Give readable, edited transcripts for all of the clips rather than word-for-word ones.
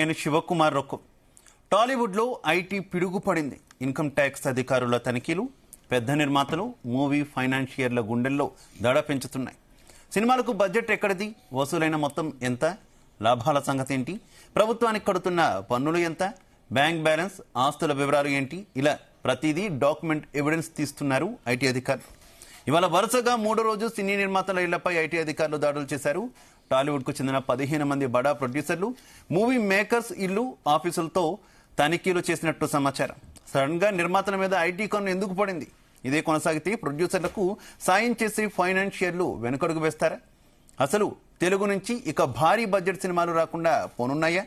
నేను శివకుమార్ రొక్కు. టాలీవుడ్లో IT పిడుగుపడింది. Income tax అధికారుల తనిఖీలు పెద్ద నిర్మాతలు మూవీ ఫైనాన్షియర్ల గుండెల్లో దడ పెంచుతున్నాయి. సినిమాలకు బడ్జెట్ ఎక్కడిది, వసూలైన మొత్తం ఎంత, లాభాల సంగతి ఏంటి, ప్రభుత్వానికి కడుతున్న పన్నులు ఎంత, బ్యాంక్ బ్యాలెన్స్, ఆస్తుల వివరాలు ఏంటి, ఇలా ప్రతిదీ డాక్యుమెంట్ ఎవిడెన్స్ తీస్తున్నారు ఐటీ అధికారులు. ఇవాళ వరుసగా మూడో రోజు సినీ నిర్మాతల ఇళ్లపై ఐటీ అధికారులు దాడులు చేశారు. టాలీవుడ్ కు చెందిన 15 మంది బడా ప్రొడ్యూసర్లు, మూవీ మేకర్స్ ఇల్లు, ఆఫీసులతో తనిఖీలు చేసినట్టు సమాచారం. సడన్ గా నిర్మాతల మీద ఐటీ కన్ను ఎందుకు పడింది? ఇదే కొనసాగితే ప్రొడ్యూసర్లకు సాయం చేసే ఫైనాన్షియర్లు వెనుకడుగు వేస్తారా? అసలు తెలుగు నుంచి ఇక భారీ బడ్జెట్ సినిమాలు రాకుండా పోనున్నాయా?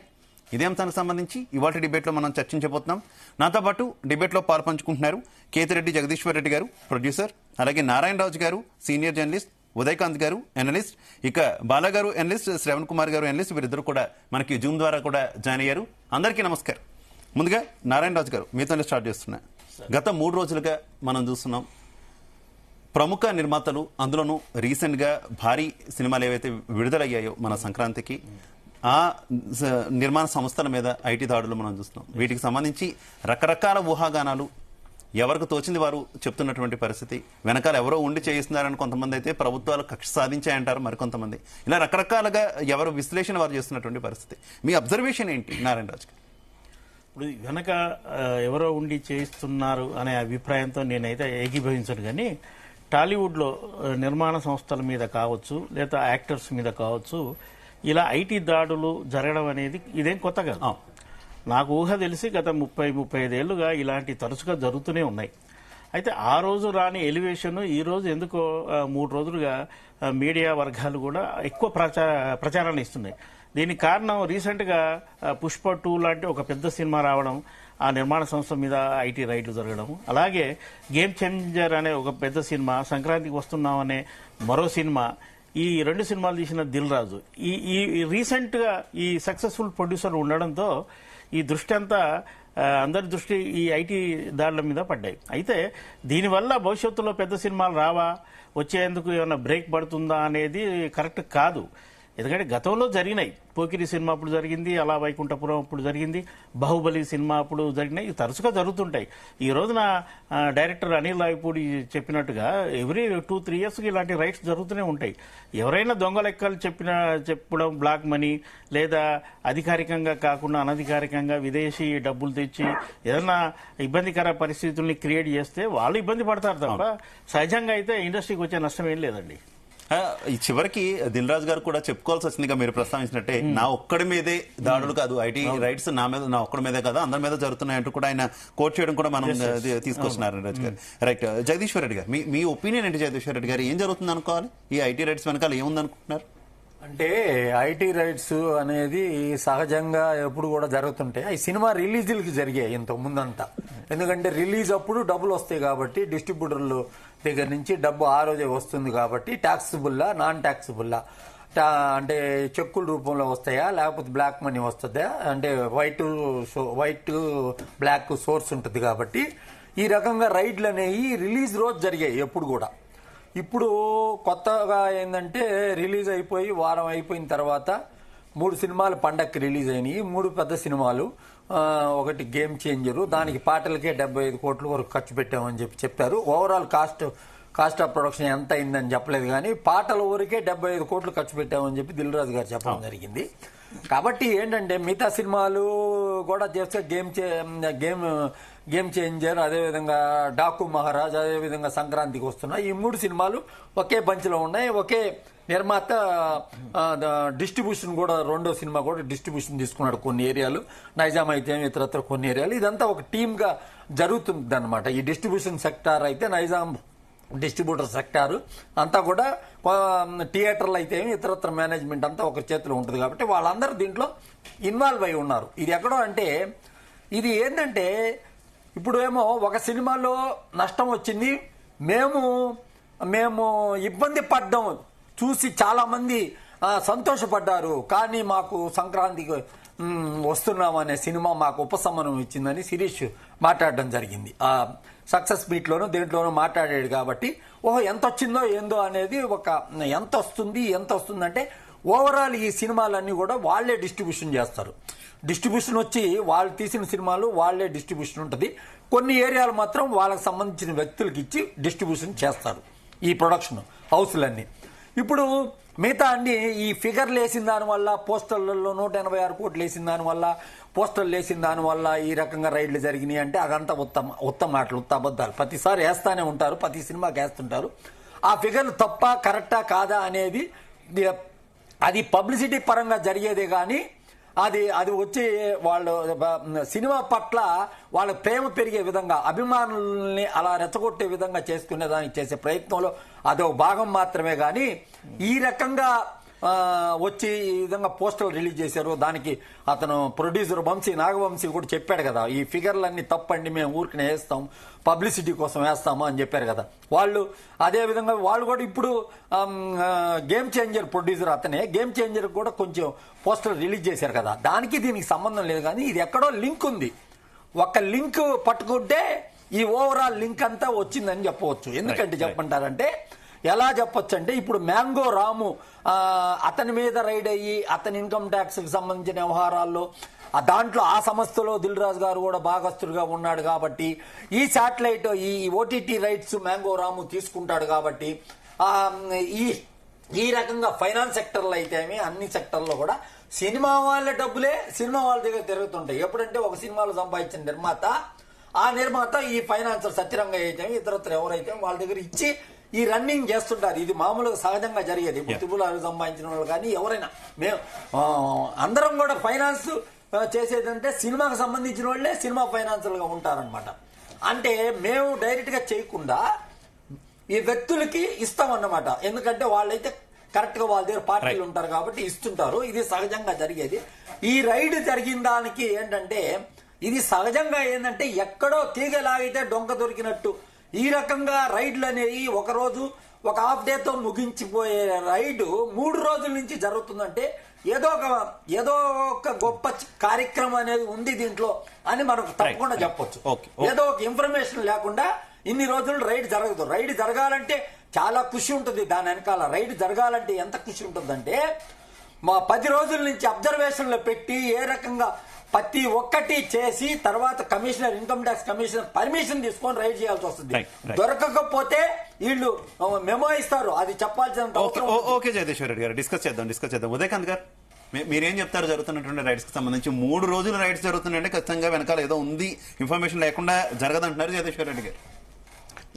ఇదే అంశానికి సంబంధించి ఇవాళ డిబేట్లో మనం చర్చించబోతున్నాం. నాతో పాటు డిబేట్లో పాల్పంచుకుంటున్నారు కేతిరెడ్డి జగదీశ్వర్ రెడ్డి గారు, ప్రొడ్యూసర్, అలాగే నారాయణరాజు గారు, సీనియర్ జర్నలిస్ట్, ఉదయకాంత్ గారు, అనలిస్ట్, ఇక బాలగారు అనలిస్ట్, శ్రవణ్ కుమార్ గారు అనలిస్ట్. వీరిద్దరు కూడా మనకి జూమ్ ద్వారా కూడా జాయిన్ అయ్యారు. అందరికీ నమస్కారం. ముందుగా నారాయణరాజు గారు, మీతోనే స్టార్ట్ చేస్తున్నా. గత 3 రోజులుగా మనం చూస్తున్నాం ప్రముఖ నిర్మాతలు, అందులోనూ రీసెంట్ గా భారీ సినిమాలు ఏవైతే విడుదలయ్యాయో మన సంక్రాంతికి, ఆ నిర్మాణ సంస్థల మీద ఐటీ దాడులు మనం చూస్తున్నాం. వీటికి సంబంధించి రకరకాల ఊహాగానాలు, ఎవరికి తోచింది వారు చెప్తున్నటువంటి పరిస్థితి. వెనకాల ఎవరో ఉండి చేయిస్తున్నారని కొంతమంది అయితే ప్రభుత్వాలు కక్ష సాధించాయంటారు మరికొంతమంది. ఇలా రకరకాలుగా ఎవరు విశ్లేషణ వారు చేస్తున్నటువంటి పరిస్థితి. మీ అబ్జర్వేషన్ ఏంటి నారాయణరాజు? ఇప్పుడు వెనక ఎవరో ఉండి చేయిస్తున్నారు అనే అభిప్రాయంతో నేనైతే ఏకీభవించను. కానీ టాలీవుడ్లో నిర్మాణ సంస్థల మీద కావచ్చు, లేదా యాక్టర్స్ మీద కావచ్చు, ఇలా ఐటీ దాడులు జరగడం అనేది ఇదేం కొత్త కాదు. నాకు ఊహ తెలిసి గత 30-35 ఏళ్లుగా ఇలాంటి తరచుగా జరుగుతూనే ఉన్నాయి. అయితే ఆ రోజు రాని ఎలివేషన్ ఈ రోజు ఎందుకో 3 రోజులుగా మీడియా వర్గాలు కూడా ఎక్కువ ప్రచారాన్ని ఇస్తున్నాయి. దీనికి కారణం రీసెంట్గా పుష్ప 2 లాంటి ఒక పెద్ద సినిమా రావడం, ఆ నిర్మాణ సంస్థ మీద ఐటీ రైడ్లు జరగడం, అలాగే గేమ్ చేంజర్ అనే ఒక పెద్ద సినిమా, సంక్రాంతికి వస్తున్నామనే మరో సినిమా, ఈ 2 సినిమాలు తీసిన దిల్ రాజు, ఈ రీసెంట్గా ఈ సక్సెస్ఫుల్ ప్రొడ్యూసర్ ఉండడంతో ఈ దృష్టి అంతా, అందరి దృష్టి ఈ ఐటీ దాడుల మీద పడ్డాయి. అయితే దీనివల్ల భవిష్యత్తులో పెద్ద సినిమాలు రావా, వచ్చేందుకు ఏమైనా బ్రేక్ పడుతుందా అనేది కరెక్ట్ కాదు. ఎందుకంటే గతంలో జరిగినాయి. పోకిరి సినిమా అప్పుడు జరిగింది, అలా వైకుంఠపురం అప్పుడు జరిగింది, బాహుబలి సినిమా అప్పుడు జరిగినాయి. ఇవి తరచుగా జరుగుతుంటాయి. ఈ రోజున డైరెక్టర్ అనిల్ రావిపూడి చెప్పినట్టుగా ఎవ్రీ 2-3 ఇయర్స్కి ఇలాంటి రైట్స్ జరుగుతూనే ఉంటాయి. ఎవరైనా దొంగ లెక్కలు చెప్పడం, బ్లాక్ మనీ, లేదా అధికారికంగా కాకుండా అనధికారికంగా విదేశీ డబ్బులు తెచ్చి ఏదైనా ఇబ్బందికర పరిస్థితుల్ని క్రియేట్ చేస్తే వాళ్ళు ఇబ్బంది పడతారు తప్ప సహజంగా అయితే ఇండస్ట్రీకి వచ్చే నష్టం ఏం లేదండి. ఈ చివరికి దిల్ రాజు గారు కూడా చెప్పుకోవాల్సి వచ్చిందిగా, మీరు ప్రస్తావించినట్టే, నా ఒక్కడి మీదే దాడులు కాదు, ఐటీ రైట్స్ నా ఒక్కడి మీదే కాదు, అందరి మీద జరుగుతున్నాయంటూ కూడా ఆయన కోట్ చేయడం కూడా మనం తీసుకొస్తున్నారు రాజు గారు. రైట్. జగదీశ్వర్ రెడ్డి గారు, మీ ఒపీనియన్ ఏంటి? జగదీశ్వర్ రెడ్డి గారు, ఏం జరుగుతుంది అనుకోవాలి? ఈ ఐటీ రైట్స్ వెనకాల ఏముంది అనుకుంటున్నారు? అంటే ఐటీ రైట్స్ అనేది సహజంగా ఎప్పుడు కూడా జరుగుతుంటాయి. ఈ సినిమా రిలీజులకి జరిగాయి ఇంతకు ముందంతా. ఎందుకంటే రిలీజ్ అప్పుడు డబ్బులు వస్తాయి కాబట్టి, డిస్ట్రిబ్యూటర్లు దగ్గర నుంచి డబ్బు ఆ రోజే వస్తుంది కాబట్టి, ట్యాక్సిబుల్లా నాన్ ట్యాక్సిబుల్లా, అంటే చెక్కుల రూపంలో వస్తాయా లేకపోతే బ్లాక్ మనీ వస్తుందా, అంటే వైట్ బ్లాక్ సోర్స్ ఉంటుంది కాబట్టి ఈ రకంగా రైడ్లు అనేవి రిలీజ్ రోజు జరిగాయి ఎప్పుడు కూడా. ఇప్పుడు కొత్తగా ఏంటంటే రిలీజ్ అయిపోయి వారం అయిపోయిన తర్వాత 3 సినిమాలు పండక్కి రిలీజ్ అయినాయి. 3 పెద్ద సినిమాలు, ఒకటి గేమ్ చేంజరు, దానికి పాటలకే 75 కోట్ల వరకు ఖర్చు పెట్టామని చెప్పారు. ఓవరాల్ కాస్ట్ ఆఫ్ ప్రొడక్షన్ ఎంత అయిందని చెప్పలేదు, కానీ పాటల ఊరికే 75 కోట్లు ఖర్చు పెట్టామని చెప్పి దిల్ రాజు గారు చెప్పడం జరిగింది. కాబట్టి ఏంటంటే మిగతా సినిమాలు కూడా చేస్తే గేమ్ చేంజర్, అదేవిధంగా డాకు మహారాజ్, అదేవిధంగా సంక్రాంతికి వస్తున్నా, ఈ 3 సినిమాలు ఒకే బంచ్లో ఉన్నాయి. ఒకే నిర్మాత డిస్ట్రిబ్యూషన్ కూడా, రెండో సినిమా కూడా డిస్ట్రిబ్యూషన్ తీసుకున్నాడు కొన్ని ఏరియాలు, నైజాం అయితే ఇతరత్ర కొన్ని ఏరియాలు. ఇదంతా ఒక టీమ్ గా జరుగుతుంది అనమాట. ఈ డిస్ట్రిబ్యూషన్ సెక్టార్ అయితే నైజాం డిస్ట్రిబ్యూటర్ సెక్టార్ అంతా కూడా, థియేటర్లు అయితే ఇతరత్ర మేనేజ్మెంట్ అంతా ఒక చేతిలో ఉంటుంది కాబట్టి వాళ్ళందరూ దీంట్లో ఇన్వాల్వ్ అయి ఉన్నారు. ఇది ఎక్కడో అంటే, ఇది ఏంటంటే ఇప్పుడు ఏమో ఒక సినిమాలో నష్టం వచ్చింది, మేము ఇబ్బంది పడ్డాం చూసి చాలా మంది సంతోషపడ్డారు, కానీ మాకు సంక్రాంతికి వస్తున్నాం అనే సినిమా మాకు ఉపశమనం ఇచ్చిందని శిరీష్ మాట్లాడడం జరిగింది. సక్సెస్ మీట్ లోనూ దేంట్లోనూ మాట్లాడాడు కాబట్టి, ఓహో ఎంత వచ్చిందో ఏందో అనేది ఒక ఎంత వస్తుందంటే ఓవరాల్ ఈ సినిమాలన్నీ కూడా వాళ్లే డిస్ట్రిబ్యూషన్ చేస్తారు. డిస్ట్రిబ్యూషన్ వచ్చి వాళ్ళు తీసిన సినిమాలు వాళ్ళే డిస్ట్రిబ్యూషన్ ఉంటుంది. కొన్ని ఏరియాలు మాత్రం వాళ్ళకి సంబంధించిన వ్యక్తులకు ఇచ్చి డిస్ట్రిబ్యూషన్ చేస్తారు ఈ ప్రొడక్షన్ హౌస్లన్నీ. ఇప్పుడు మిగతా అన్ని ఈ ఫిగర్లు వేసిన దానివల్ల, పోస్టర్లలో 186 కోట్లు వేసిన దానివల్ల, పోస్టర్లు వేసిన దానివల్ల ఈ రకంగా రైడ్లు జరిగినాయి అంటే అదంతా ఉత్తమ మాటలు, అబద్ధాలు. ప్రతిసారి వేస్తానే ఉంటారు, ప్రతి సినిమాకి వేస్తుంటారు. ఆ ఫిగర్లు తప్ప కరెక్టా కాదా అనేది అది పబ్లిసిటీ పరంగా జరిగేదే కానీ అది వచ్చి వాళ్ళు సినిమా పట్ల వాళ్ళ ప్రేమ పెరిగే విధంగా, అభిమానుల్ని అలా రెచ్చగొట్టే విధంగా చేసుకునే దానికి చేసే ప్రయత్నంలో అదో భాగం మాత్రమే. కానీ ఈ రకంగా వచ్చి ఈ విధంగా పోస్టర్లు రిలీజ్ చేశారు. దానికి అతను ప్రొడ్యూసర్ నాగవంశీ కూడా చెప్పాడు కదా, ఈ ఫిగర్లన్నీ తప్పండి, మేము ఊరికనే వేస్తాం, పబ్లిసిటీ కోసం వేస్తాము అని చెప్పారు కదా. వాళ్ళు అదే విధంగా వాళ్ళు కూడా ఇప్పుడు గేమ్ చేంజర్ ప్రొడ్యూసర్ అతనే, గేమ్ చేంజర్ కూడా కొంచెం పోస్టర్ రిలీజ్ చేశారు కదా. దానికి దీనికి సంబంధం లేదు, కానీ ఇది ఎక్కడో లింక్ ఉంది. ఒక లింక్ పట్టుకుంటే ఈ ఓవరాల్ లింక్ అంతా వచ్చిందని చెప్పవచ్చు. ఎందుకంటే చెప్పంటారంటే ఎలా చెప్పొచ్చు అంటే, ఇప్పుడు మ్యాంగో రాము అతని మీద రైడ్ అయ్యి అతని ఇన్కమ్ ట్యాక్స్ కి సంబంధించిన వ్యవహారాల్లో దాంట్లో ఆ సంస్థలో దిల్ రాజు గారు కూడా భాగస్తుడిగా ఉన్నాడు కాబట్టి, ఈ శాటిలైట్ ఈ ఓటీటీ రైట్స్ మ్యాంగో రాము తీసుకుంటాడు కాబట్టి ఈ రకంగా ఫైనాన్స్ సెక్టర్లో అయితేమి అన్ని సెక్టర్లో కూడా సినిమా వాళ్ళ డబ్బులే సినిమా వాళ్ళ దగ్గర తిరుగుతుంటాయి. ఎప్పుడంటే ఒక సినిమాలో సంపాదించిన నిర్మాత, ఆ నిర్మాత ఈ ఫైనాన్సర్ సత్యరంగ అయితే ఇతరత్ర ఎవరైతే వాళ్ళ దగ్గర ఇచ్చి ఈ రన్నింగ్ చేస్తుంటారు. ఇది మామూలుగా సహజంగా జరిగేది. త్రిపులాలు సంపాదించిన వాళ్ళు కానీ ఎవరైనా మేము అందరం కూడా ఫైనాన్స్ చేసేదంటే సినిమాకు సంబంధించిన వాళ్ళే సినిమా ఫైనాన్సర్ గా ఉంటారనమాట. అంటే మేము డైరెక్ట్ గా చేయకుండా ఈ వ్యక్తులకి ఇస్తామన్నమాట. ఎందుకంటే వాళ్ళైతే కరెక్ట్ గా వాళ్ళ దగ్గర పార్టీలు ఉంటారు కాబట్టి ఇస్తుంటారు. ఇది సహజంగా జరిగేది. ఈ రైడ్ జరిగిన దానికి ఏంటంటే ఇది సహజంగా ఏంటంటే ఎక్కడో తీగలాగితే డొంక దొరికినట్టు ఈ రకంగా రైడ్లు అనేవి ఒక రోజు ఒక హాఫ్ డేతో ముగించిపోయే రైడ్ 3 రోజుల నుంచి జరుగుతుందంటే ఏదో ఒక గొప్ప కార్యక్రమం అనేది ఉంది దీంట్లో అని మనకు తప్పకుండా చెప్పొచ్చు. ఏదో ఒక ఇన్ఫర్మేషన్ లేకుండా ఇన్ని రోజులు రైడ్ జరగదు. రైడ్ జరగాలంటే చాలా కృషి ఉంటుంది దాని వెనకాల. రైడ్ జరగాలంటే ఎంత కృషి ఉంటుందంటే 10 రోజుల నుంచి అబ్జర్వేషన్లో పెట్టి ఏ రకంగా ప్రతి ఒక్కటి చేసి తర్వాత commissioner, income tax commissioner permission తీసుకొని రైడ్ చేయాల్సి వస్తుంది. దొరకకపోతే వీళ్ళు మెమో ఇస్తారు, అది చెప్పాల్సిన. ఓకే జగదీశ్వర్ రెడ్డి గారు, డిస్కస్ చేద్దాం. ఉదయకాంత్ గారు, మీరేం చెప్తారు? జరుగుతున్నటువంటి రైడ్స్ కి సంబంధించి 3 రోజులు రైడ్స్ జరుగుతున్నాయంటే ఖచ్చితంగా వెనకాల ఏదో ఉంది, ఇన్ఫర్మేషన్ లేకుండా జరగదంటున్నారు జగదీశ్వర్ రెడ్డి గారు.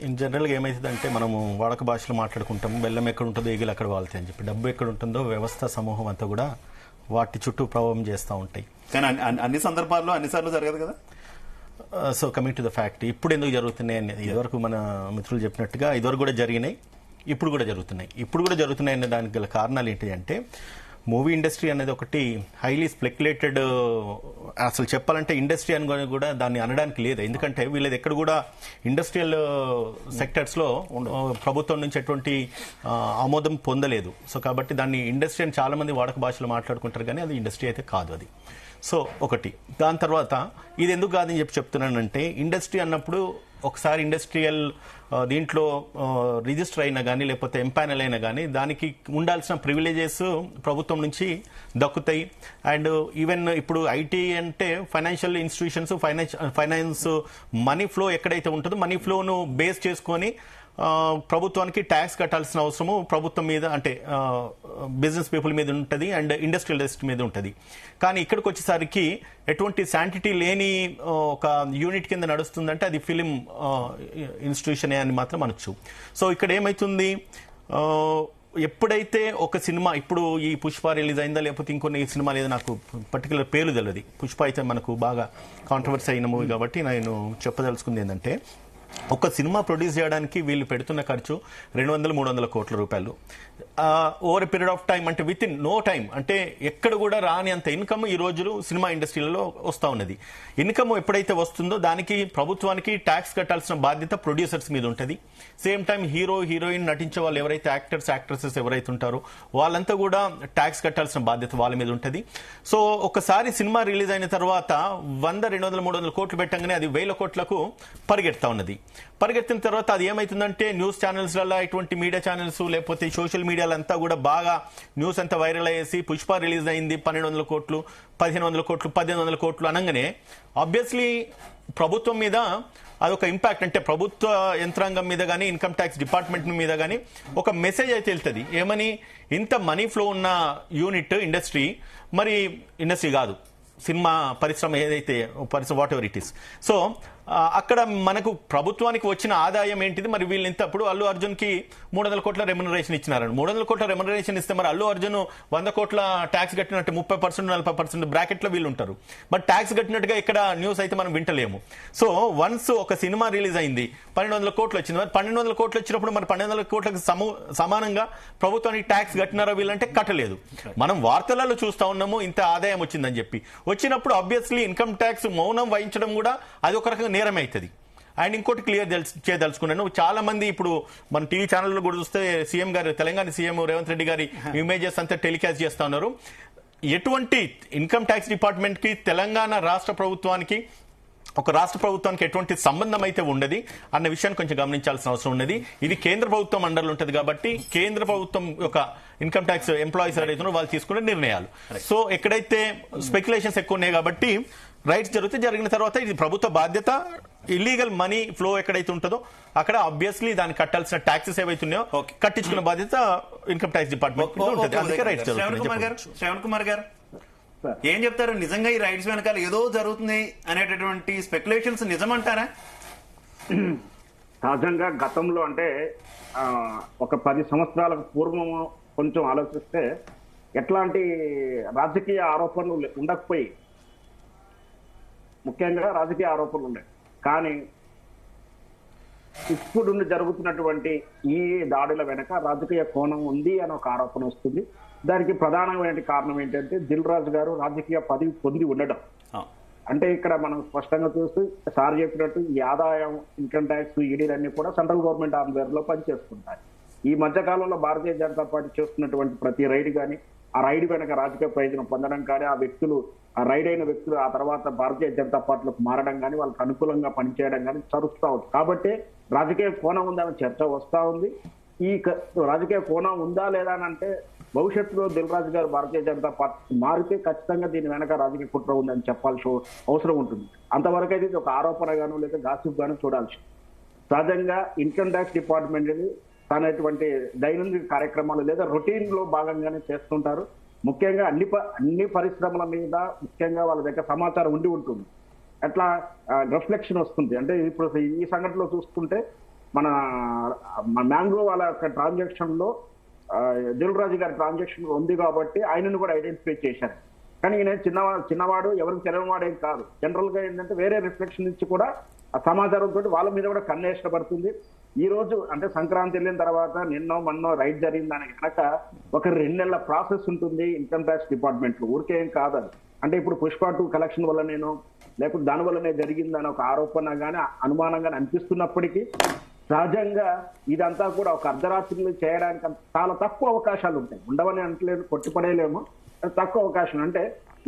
ఇన్ జనరల్గా ఏమైతుందంటే మనము వాడక భాషలో మాట్లాడుకుంటాం, బెల్లం ఎక్కడ ఉంటుందో ఈగిలు అక్కడ వాళ్తాయి అని చెప్పి. డబ్బు ఎక్కడ ఉంటుందో వ్యవస్థ సమూహం అంతా కూడా వాటి చుట్టూ ప్రభావం చేస్తూ ఉంటాయి. కానీ అన్ని సందర్భాల్లో అన్నిసార్లు జరగదు కదా. So coming to the fact, ఇప్పుడు ఎందుకు జరుగుతున్నాయి అనేది ఇదివరకు మన మిత్రులు చెప్పినట్టుగా ఇదివరకు కూడా జరిగినాయి, ఇప్పుడు కూడా జరుగుతున్నాయి అనే దానికి గల కారణాలు ఏంటి అంటే, మూవీ ఇండస్ట్రీ అనేది ఒకటి హైలీ స్పెక్యులేటెడ్. అసలు చెప్పాలంటే ఇండస్ట్రీ అని కూడా దాన్ని అనడానికి లేదు. ఎందుకంటే వీళ్ళది ఎక్కడ కూడా ఇండస్ట్రియల్ సెక్టర్స్ లో ప్రభుత్వం నుంచి ఎటువంటి ఆమోదం పొందలేదు. సో కాబట్టి దాన్ని ఇండస్ట్రీ అని చాలా మంది వాడక భాషలో మాట్లాడుకుంటారు, కానీ అది ఇండస్ట్రీ అయితే కాదు అది. సో ఒకటి. దాని తర్వాత ఇది ఎందుకు కాదని చెప్తున్నానంటే, ఇండస్ట్రీ అన్నప్పుడు ఒకసారి ఇండస్ట్రియల్ దీంట్లో రిజిస్టర్ అయినా కానీ లేకపోతే ఎంపానల్ అయినా కానీ దానికి ఉండాల్సిన ప్రివిలేజెస్ ప్రభుత్వం నుంచి దక్కుతాయి. అండ్ ఈవెన్ ఇప్పుడు ఐటీ అంటే financial institutions, finance money flow ఎక్కడైతే ఉంటుందో మనీ ఫ్లోను బేస్ చేసుకొని ప్రభుత్వానికి ట్యాక్స్ కట్టాల్సిన అవసరము ప్రభుత్వం మీద, అంటే బిజినెస్ పీపుల్ మీద ఉంటుంది అండ్ ఇండస్ట్రియలిస్ట్ మీద ఉంటుంది. కానీ ఇక్కడికి వచ్చేసరికి ఎటువంటి శాంటిటీ లేని ఒక యూనిట్ కింద నడుస్తుందంటే అది ఫిలిం ఇన్స్టిట్యూషన్ అని మాత్రం అనొచ్చు. సో ఇక్కడ ఏమైతుంది, ఎప్పుడైతే ఒక సినిమా, ఇప్పుడు ఈ పుష్ప రిలీజ్ అయిందా లేకపోతే ఇంకొన్ని సినిమా లేదా నాకు పర్టికులర్ పేర్లు తెలియదు. పుష్ప అయితే మనకు బాగా కాంట్రవర్సీ అయిన మూవీ కాబట్టి నేను చెప్పదలుచుకుంది ఏంటంటే, ఒక సినిమా ప్రొడ్యూస్ చేయడానికి వీళ్ళు పెడుతున్న ఖర్చు 200-300 కోట్ల రూపాయలు. Over a period of time, అంటే విత్ ఇన్ నో టైం, అంటే ఎక్కడ కూడా రాని అంత ఇన్కమ్ ఈ రోజులు సినిమా ఇండస్ట్రీలలో వస్తూ ఉన్నది. ఇన్కమ్ ఎప్పుడైతే వస్తుందో దానికి ప్రభుత్వానికి ట్యాక్స్ కట్టాల్సిన బాధ్యత ప్రొడ్యూసర్స్ మీద ఉంటుంది. సేమ్ టైం హీరోయిన్ నటించే వాళ్ళు ఎవరైతే యాక్టర్సెస్ ఎవరైతే ఉంటారో వాళ్ళంతా కూడా ట్యాక్స్ కట్టాల్సిన బాధ్యత వాళ్ళ మీద ఉంటుంది. సో ఒకసారి సినిమా రిలీజ్ అయిన తర్వాత 100-200-300 కోట్లు పెట్టంగానే అది 1000 కోట్లకు పరిగెడతా ఉన్నది. పరిగెత్తిన తర్వాత అది ఏమైతుందంటే న్యూస్ ఛానల్స్లలో, ఇటువంటి మీడియా ఛానల్స్ లేకపోతే సోషల్ సోషల్ మీడియాలో అంతా కూడా బాగా న్యూస్ అంతా వైరల్ అయ్యేసి పుష్ప రిలీజ్ అయింది 1200 కోట్లు 1500 కోట్లు 1800 కోట్లు అనగానే ఆబ్వియస్లీ ప్రభుత్వం మీద అదొక ఇంపాక్ట్, అంటే ప్రభుత్వ యంత్రాంగం మీద కానీ ఇన్కమ్ ట్యాక్స్ డిపార్ట్మెంట్ మీద కానీ ఒక మెసేజ్ అయితే వెళ్తుంది ఏమని, ఇంత మనీ ఫ్లో ఉన్న యూనిట్ ఇండస్ట్రీ కాదు సినిమా పరిశ్రమ, ఏదైతే పరిశ్రమ what ever it is. So అక్కడ మనకు ప్రభుత్వానికి వచ్చిన ఆదాయం ఏంటిది, మరి వీళ్ళు ఇంత అప్పుడు అల్లు అర్జున్ కి 300 కోట్ల రెమ్యునరేషన్ ఇచ్చినారని, 300 కోట్ల రెమ్యునరేషన్ ఇస్తే మరి అల్లు అర్జున్ 100 కోట్ల ట్యాక్స్ కట్టినట్టు 30% 40% బ్రాకెట్ లో వీళ్ళు ఉంటారు, బట్ ట్యాక్స్ కట్టినట్టుగా ఇక్కడ న్యూస్ అయితే మనం వింటలేము. సో వన్స్ ఒక సినిమా రిలీజ్ అయింది 1200 కోట్లు వచ్చింది, మరి 1200 కోట్లు వచ్చినప్పుడు మరి 1200 కోట్లకు సమానంగా ప్రభుత్వానికి ట్యాక్స్ కట్టినారా వీళ్ళంటే కట్టలేదు. మనం వార్తలలో చూస్తా ఉన్నాము ఇంత ఆదాయం వచ్చిందని చెప్పి, వచ్చినప్పుడు ఆబ్వియస్లీ ఇన్కమ్ ట్యాక్స్ మౌనం వహించడం కూడా అది ఒక రకంగా నేరం అవుతుంది. అండ్ ఇంకోటి క్లియర్ చేయదలుచుకున్నాను, చాలా మంది ఇప్పుడు మన టీవీ ఛానల్లో కూడా చూస్తే సీఎం గారు, తెలంగాణ సీఎం రేవంత్ రెడ్డి గారి ఇమేజెస్ అంతా టెలికాస్ట్ చేస్తా ఉన్నారు. ఎటువంటి ఇన్కమ్ ట్యాక్స్ డిపార్ట్మెంట్ కి తెలంగాణ రాష్ట్ర ప్రభుత్వానికి ఎటువంటి సంబంధం అయితే ఉండదు అన్న విషయాన్ని కొంచెం గమనించాల్సిన అవసరం ఉన్నది. ఇది కేంద్ర ప్రభుత్వం అండర్లో ఉంటుంది కాబట్టి కేంద్ర ప్రభుత్వం యొక్క ఇన్కమ్ ట్యాక్స్ ఎంప్లాయీస్ ఎవరైతే వాళ్ళు తీసుకునే నిర్ణయాలు. సో ఎక్కడైతే స్పెక్యులేషన్స్ ఎక్కువ ఉన్నాయి కాబట్టి రైట్స్ జరిగిన తర్వాత ఇది ప్రభుత్వ బాధ్యత. ఇల్లీగల్ మనీ ఫ్లో ఎక్కడైతే ఉంటుందో అక్కడ ఆబ్వియస్లీ దానికి కట్టాల్సిన ట్యాక్సెస్ ఏవైతున్నాయో కట్టించుకున్న బాధ్యత ఇన్కమ్ ట్యాక్స్ డిపార్ట్మెంట్ ఉంటుంది. అందుకే రైట్స్. శ్రవణ్ కుమార్ గారు ఏం చెప్తారు, నిజంగా ఈ రైట్స్ వెనకాల ఏదో జరుగుతుంది అనేటటువంటి స్పెక్యులేషన్స్ నిజమంటారా? సహజంగా గతంలో అంటే ఒక 10 సంవత్సరాలకు పూర్వం కొంచెం ఆలోచిస్తే ఎట్లాంటి రాజకీయ ఆరోపణలు ఉండకపోయి, ముఖ్యంగా రాజకీయ ఆరోపణలు ఉన్నాయి. కానీ ఇప్పుడు జరుగుతున్నటువంటి ఈ దాడుల వెనక రాజకీయ కోణం ఉంది అని ఒక ఆరోపణ వస్తుంది. దానికి ప్రధానమైన కారణం ఏంటంటే దిల్ రాజు గారు రాజకీయ పదవి పొంది ఉండడం. అంటే ఇక్కడ మనం స్పష్టంగా చూస్తూ సార్ చెప్పినట్టు ఈ ఆదాయం, ఇన్కమ్ ట్యాక్స్, ఈడీలన్నీ కూడా సెంట్రల్ గవర్నమెంట్ ఆధ్వర్యంలో పనిచేస్తుంటాయి. ఈ మధ్య కాలంలో భారతీయ జనతా పార్టీ చేస్తున్నటువంటి ప్రతి రైడ్ కానీ, ఆ రైడ్ వెనక రాజకీయ ప్రయోజనం పొందడం కానీ, ఆ వ్యక్తులు, ఆ రైడ్ అయిన వ్యక్తులు ఆ తర్వాత భారతీయ జనతా పార్టీలకు మారడం కానీ, వాళ్ళకి అనుకూలంగా పనిచేయడం కానీ జరుగుతూ ఉంది. కాబట్టి రాజకీయ కోణం ఉందన్న చర్చ వస్తూ ఉంది. ఈ రాజకీయ కోణం ఉందా లేదా అని అంటే భవిష్యత్తులో దిల్ రాజు గారు భారతీయ జనతా పార్టీ మారితే ఖచ్చితంగా దీని వెనక రాజకీయ కుట్ర ఉందని చెప్పాల్సిన అవసరం ఉంటుంది. అంతవరకు అయితే ఇది ఒక ఆరోపణగాను లేదా గాసిప్ గాను చూడాల్సి. సహజంగా ఇన్కమ్ ట్యాక్స్ డిపార్ట్మెంట్ తనటువంటి దైనందిక కార్యక్రమాలు లేదా రొటీన్ లో భాగంగానే చేస్తుంటారు. ముఖ్యంగా అన్ని పరిశ్రమల మీద ముఖ్యంగా వాళ్ళ దగ్గర సమాచారం ఉండి ఉంటుంది. అట్లా రిఫ్లెక్షన్ వస్తుంది. అంటే ఇప్పుడు ఈ సంఘటనలో చూసుకుంటే మన మ్యాంగో వాళ్ళ యొక్క ట్రాన్సాక్షన్ లో దిల్ రాజు గారి ట్రాన్సాక్షన్ ఉంది కాబట్టి ఆయనను కూడా ఐడెంటిఫై చేశారు. కానీ ఈయన చిన్నవాడు ఎవరికి తెలియనివాడేం కాదు. జనరల్ గా ఏంటంటే వేరే రిఫ్లెక్షన్ నుంచి కూడా ఆ సమాచారంతో వాళ్ళ మీద కూడా కన్నేష్టపడుతుంది. ఈ రోజు అంటే సంక్రాంతి వెళ్ళిన తర్వాత మొన్నో రైడ్ జరిగిందని కనుక ఒక 2 నెలల ప్రాసెస్ ఉంటుంది ఇన్కమ్ ట్యాక్స్ డిపార్ట్మెంట్ లో. ఊరికేం కాదు. అంటే ఇప్పుడు పుష్ప 2 కలెక్షన్ వల్లనేనో లేకపోతే దాని వల్లనే జరిగిందని ఒక ఆరోపణ గానీ అనుమానంగానే అనిపిస్తున్నప్పటికీ సహజంగా ఇదంతా కూడా ఒక అర్ధరాత్రులు చేయడానికి చాలా తక్కువ అవకాశాలు ఉంటాయి. ఉండవని అంటలేదు, కొట్టిపడేయలేము, తక్కువ అవకాశం. అంటే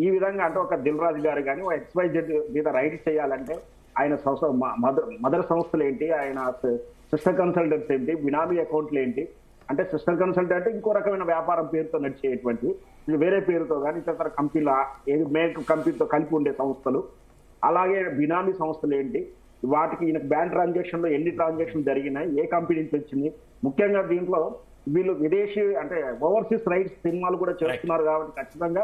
ఈ విధంగా అంటే ఒక దిల్ రాజు గారు కానీ XYZ మీద రైడ్ చేయాలంటే ఆయన మదర్ సంస్థలు ఏంటి, ఆయన సిస్టర్ కన్సల్టెంట్స్ ఏంటి, బినామీ అకౌంట్లు ఏంటి, అంటే సిస్టర్ కన్సల్టెంట్ అంటే ఇంకో రకమైన వ్యాపారం పేరుతో నడిచేటువంటి వేరే పేరుతో కానీ ఇతర కంపెనీల ఏది మేక్ కంపెనీతో కలిపి ఉండే సంస్థలు, అలాగే బినామీ సంస్థలు ఏంటి, వాటికి ఈయన బ్యాంక్ ట్రాన్సాక్షన్ లో ఎన్ని ట్రాన్సాక్షన్ జరిగినాయి, ఏ కంపెనీ నుంచి వచ్చింది. ముఖ్యంగా దీంట్లో వీళ్ళు విదేశీ అంటే ఓవర్సీస్ రైట్స్ సినిమాలు కూడా చేస్తున్నారు కాబట్టి ఖచ్చితంగా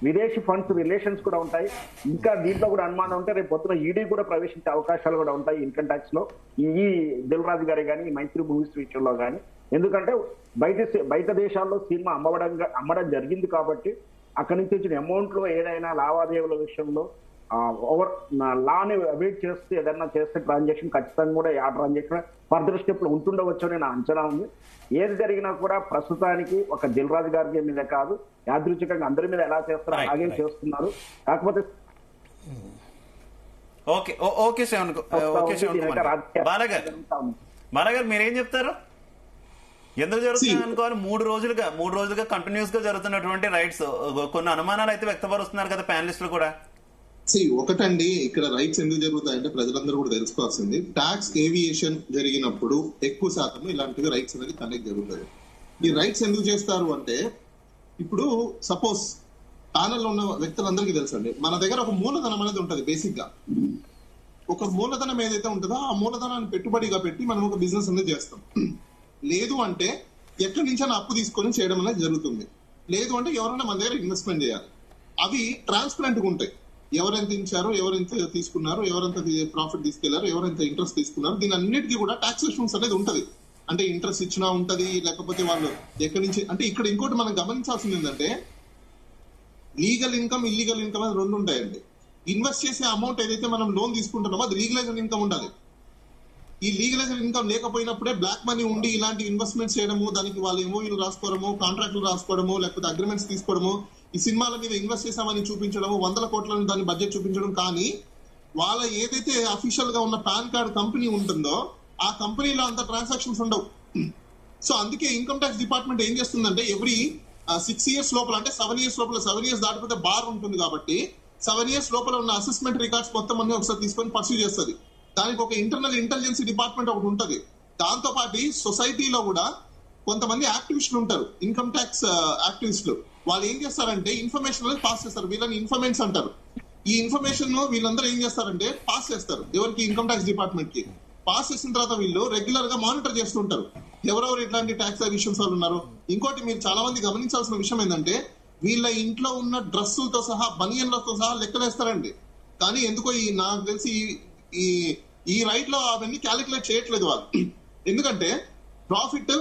విదేశీ ఫండ్స్ రిలేషన్స్ కూడా ఉంటాయి. ఇంకా దీంట్లో కూడా అనుమానం ఉంటే రేపు పొద్దున ఈడీ కూడా ప్రవేశించే అవకాశాలు కూడా ఉంటాయి ఇన్కమ్ ట్యాక్స్ లో, ఈ దిల్ రాజు గారి కానీ మైత్రి మూవీస్ విషయంలో కానీ. ఎందుకంటే బయట దేశాల్లో సినిమా అమ్మడం జరిగింది కాబట్టి అక్కడి నుంచి వచ్చిన అమౌంట్ లో ఏదైనా లావాదేవీల విషయంలో లాని అవేట్ చేస్తే ఏదైనా చేస్తే ట్రాన్సాక్షన్ ఖచ్చితంగా కూడా ఆ ట్రాన్సాక్షన్ ఫర్దర్ స్టెప్ లో ఉంటుండవచ్చు అని నా అంచనా ఉంది. ఏది జరిగినా కూడా ప్రస్తుతానికి ఒక దిల్ రాజు గారి మీద కాదు, యాదృచ్ఛికంగా అందరి మీద ఎలా చేస్తారో అలాగే చేస్తున్నారు. కాకపోతే బాలగారు మీరేం చెప్తారు? ఎందుకు జరుగుతుంది అనుకోవాలి? 3 రోజులుగా కంటిన్యూస్ గా జరుగుతున్నటువంటి రైట్స్ కొన్ని అనుమానాలు అయితే వ్యక్తపరుస్తున్నారు కదా ప్యానలిస్టులు కూడా. ఒకటండి, ఇక్కడ రైట్స్ ఎందుకు జరుగుతాయంటే ప్రజలందరూ కూడా తెలుసుకోవాల్సింది, ట్యాక్స్ ఏవియేషన్ జరిగినప్పుడు ఎక్కువ శాతం ఇలాంటివి రైట్స్ అనేది కనెక్ట్ జరుగుతుంది. ఈ రైట్స్ ఎందుకు చేస్తారు అంటే, ఇప్పుడు సపోజ్ ప్యానెల్లో ఉన్న వ్యక్తులందరికీ తెలుసండి, మన దగ్గర ఒక మూలధనం అనేది ఉంటది. బేసిక్ గా ఒక మూలధనం ఏదైతే ఉంటుందో ఆ మూలధనాన్ని పెట్టుబడిగా పెట్టి మనం ఒక బిజినెస్ అనేది చేస్తాం. లేదు అంటే ఎక్కడి నుంచైనా అప్పు తీసుకొని చేయడం అనేది జరుగుతుంది. లేదు అంటే ఎవరైనా మన దగ్గర ఇన్వెస్ట్మెంట్ చేయాలి. అవి ట్రాన్స్పరెంట్ గా ఉంటాయి. ఎవరెంత ఇచ్చారు, ఎవరెంత తీసుకున్నారు, ఎవరెంత ప్రాఫిట్ తీసుకెళ్లారు, ఎవరెంత ఇంట్రెస్ట్ తీసుకున్నారు, దీని అన్నిటికీ కూడా టాక్సేషన్స్ అనేది ఉంటది. అంటే ఇంట్రెస్ట్ ఇచ్చినా ఉంటది, లేకపోతే వాళ్ళు ఎక్కడి నుంచి, అంటే ఇక్కడ ఇంకోటి మనం గమనించాల్సింది ఏంటంటే, లీగల్ ఇన్కమ్, ఇల్లీగల్ ఇన్కమ్ అని రెండు ఉంటాయండి. ఇన్వెస్ట్ చేసే అమౌంట్ ఏదైతే మనం లోన్ తీసుకుంటున్నామో అది లీగలైజ్డ్ ఇన్కమ్ ఉండాలి. ఈ లీగలైజ్డ్ ఇన్కమ్ లేకపోయినప్పుడే బ్లాక్ మనీ ఉండి ఇలాంటి ఇన్వెస్ట్మెంట్స్ చేయడము, దానికి వాళ్ళు ఎంఓయూలు రాసుకోవడము, కాంట్రాక్టులు రాసుకోవడము, లేకపోతే అగ్రిమెంట్స్ తీసుకోవడము, ఈ సినిమాల మీద ఇన్వెస్ట్ చేశామని చూపించడము, 100 కోట్లను దాని బడ్జెట్ చూపించడం. కానీ వాళ్ళ ఏదైతే అఫీషియల్ గా ఉన్న పాన్ కార్డ్ కంపెనీ ఉంటుందో ఆ కంపెనీలో అంత ట్రాన్సాక్షన్స్ ఉండవు. సో అందుకే ఇన్కమ్ ట్యాక్స్ డిపార్ట్మెంట్ ఏం చేస్తుందంటే, ఎవ్రీ 6 years లోపల, అంటే 7 years లోపల, 7 years దాటిపోతే బార్ ఉంటుంది కాబట్టి 7 years లోపల ఉన్న అసెస్మెంట్ రికార్డ్స్ మొత్తం అన్ని ఒకసారి తీసుకొని పర్సూ చేస్తుంది. దానికి ఒక ఇంటర్నల్ ఇంటెలిజెన్స్ డిపార్ట్మెంట్ ఒకటి ఉంటుంది. దాంతో పాటు సొసైటీలో కూడా కొంతమంది యాక్టివిస్టులు ఉంటారు, ఇన్కమ్ ట్యాక్స్ యాక్టివిస్టులు. వాళ్ళు ఏం చేస్తారంటే ఇన్ఫర్మేషన్ అనేది పాస్ చేస్తారు. వీళ్ళని ఇన్ఫర్మేన్స్ అంటారు. ఈ ఇన్ఫర్మేషన్ వీళ్ళందరూ ఏం చేస్తారంటే పాస్ చేస్తారు ఎవరికి, ఇన్కమ్ ట్యాక్స్ డిపార్ట్మెంట్ కి. పాస్ చేసిన తర్వాత వీళ్ళు రెగ్యులర్ గా మానిటర్ చేస్తుంటారు ఎవరెవరు ఇట్లాంటి ట్యాక్స్ విషయంస్ వాళ్ళు ఉన్నారు. ఇంకోటి మీరు చాలా మంది గమనించాల్సిన విషయం ఏంటంటే, వీళ్ళ ఇంట్లో ఉన్న డ్రెస్సులతో సహా, బనియన్లతో సహా లెక్కలేస్తారండి. కానీ ఎందుకో నాకు తెలిసి ఈ రైట్ లో అవన్నీ క్యాలిక్యులేట్ చేయట్లేదు వాళ్ళు. ఎందుకంటే ప్రాఫిట్,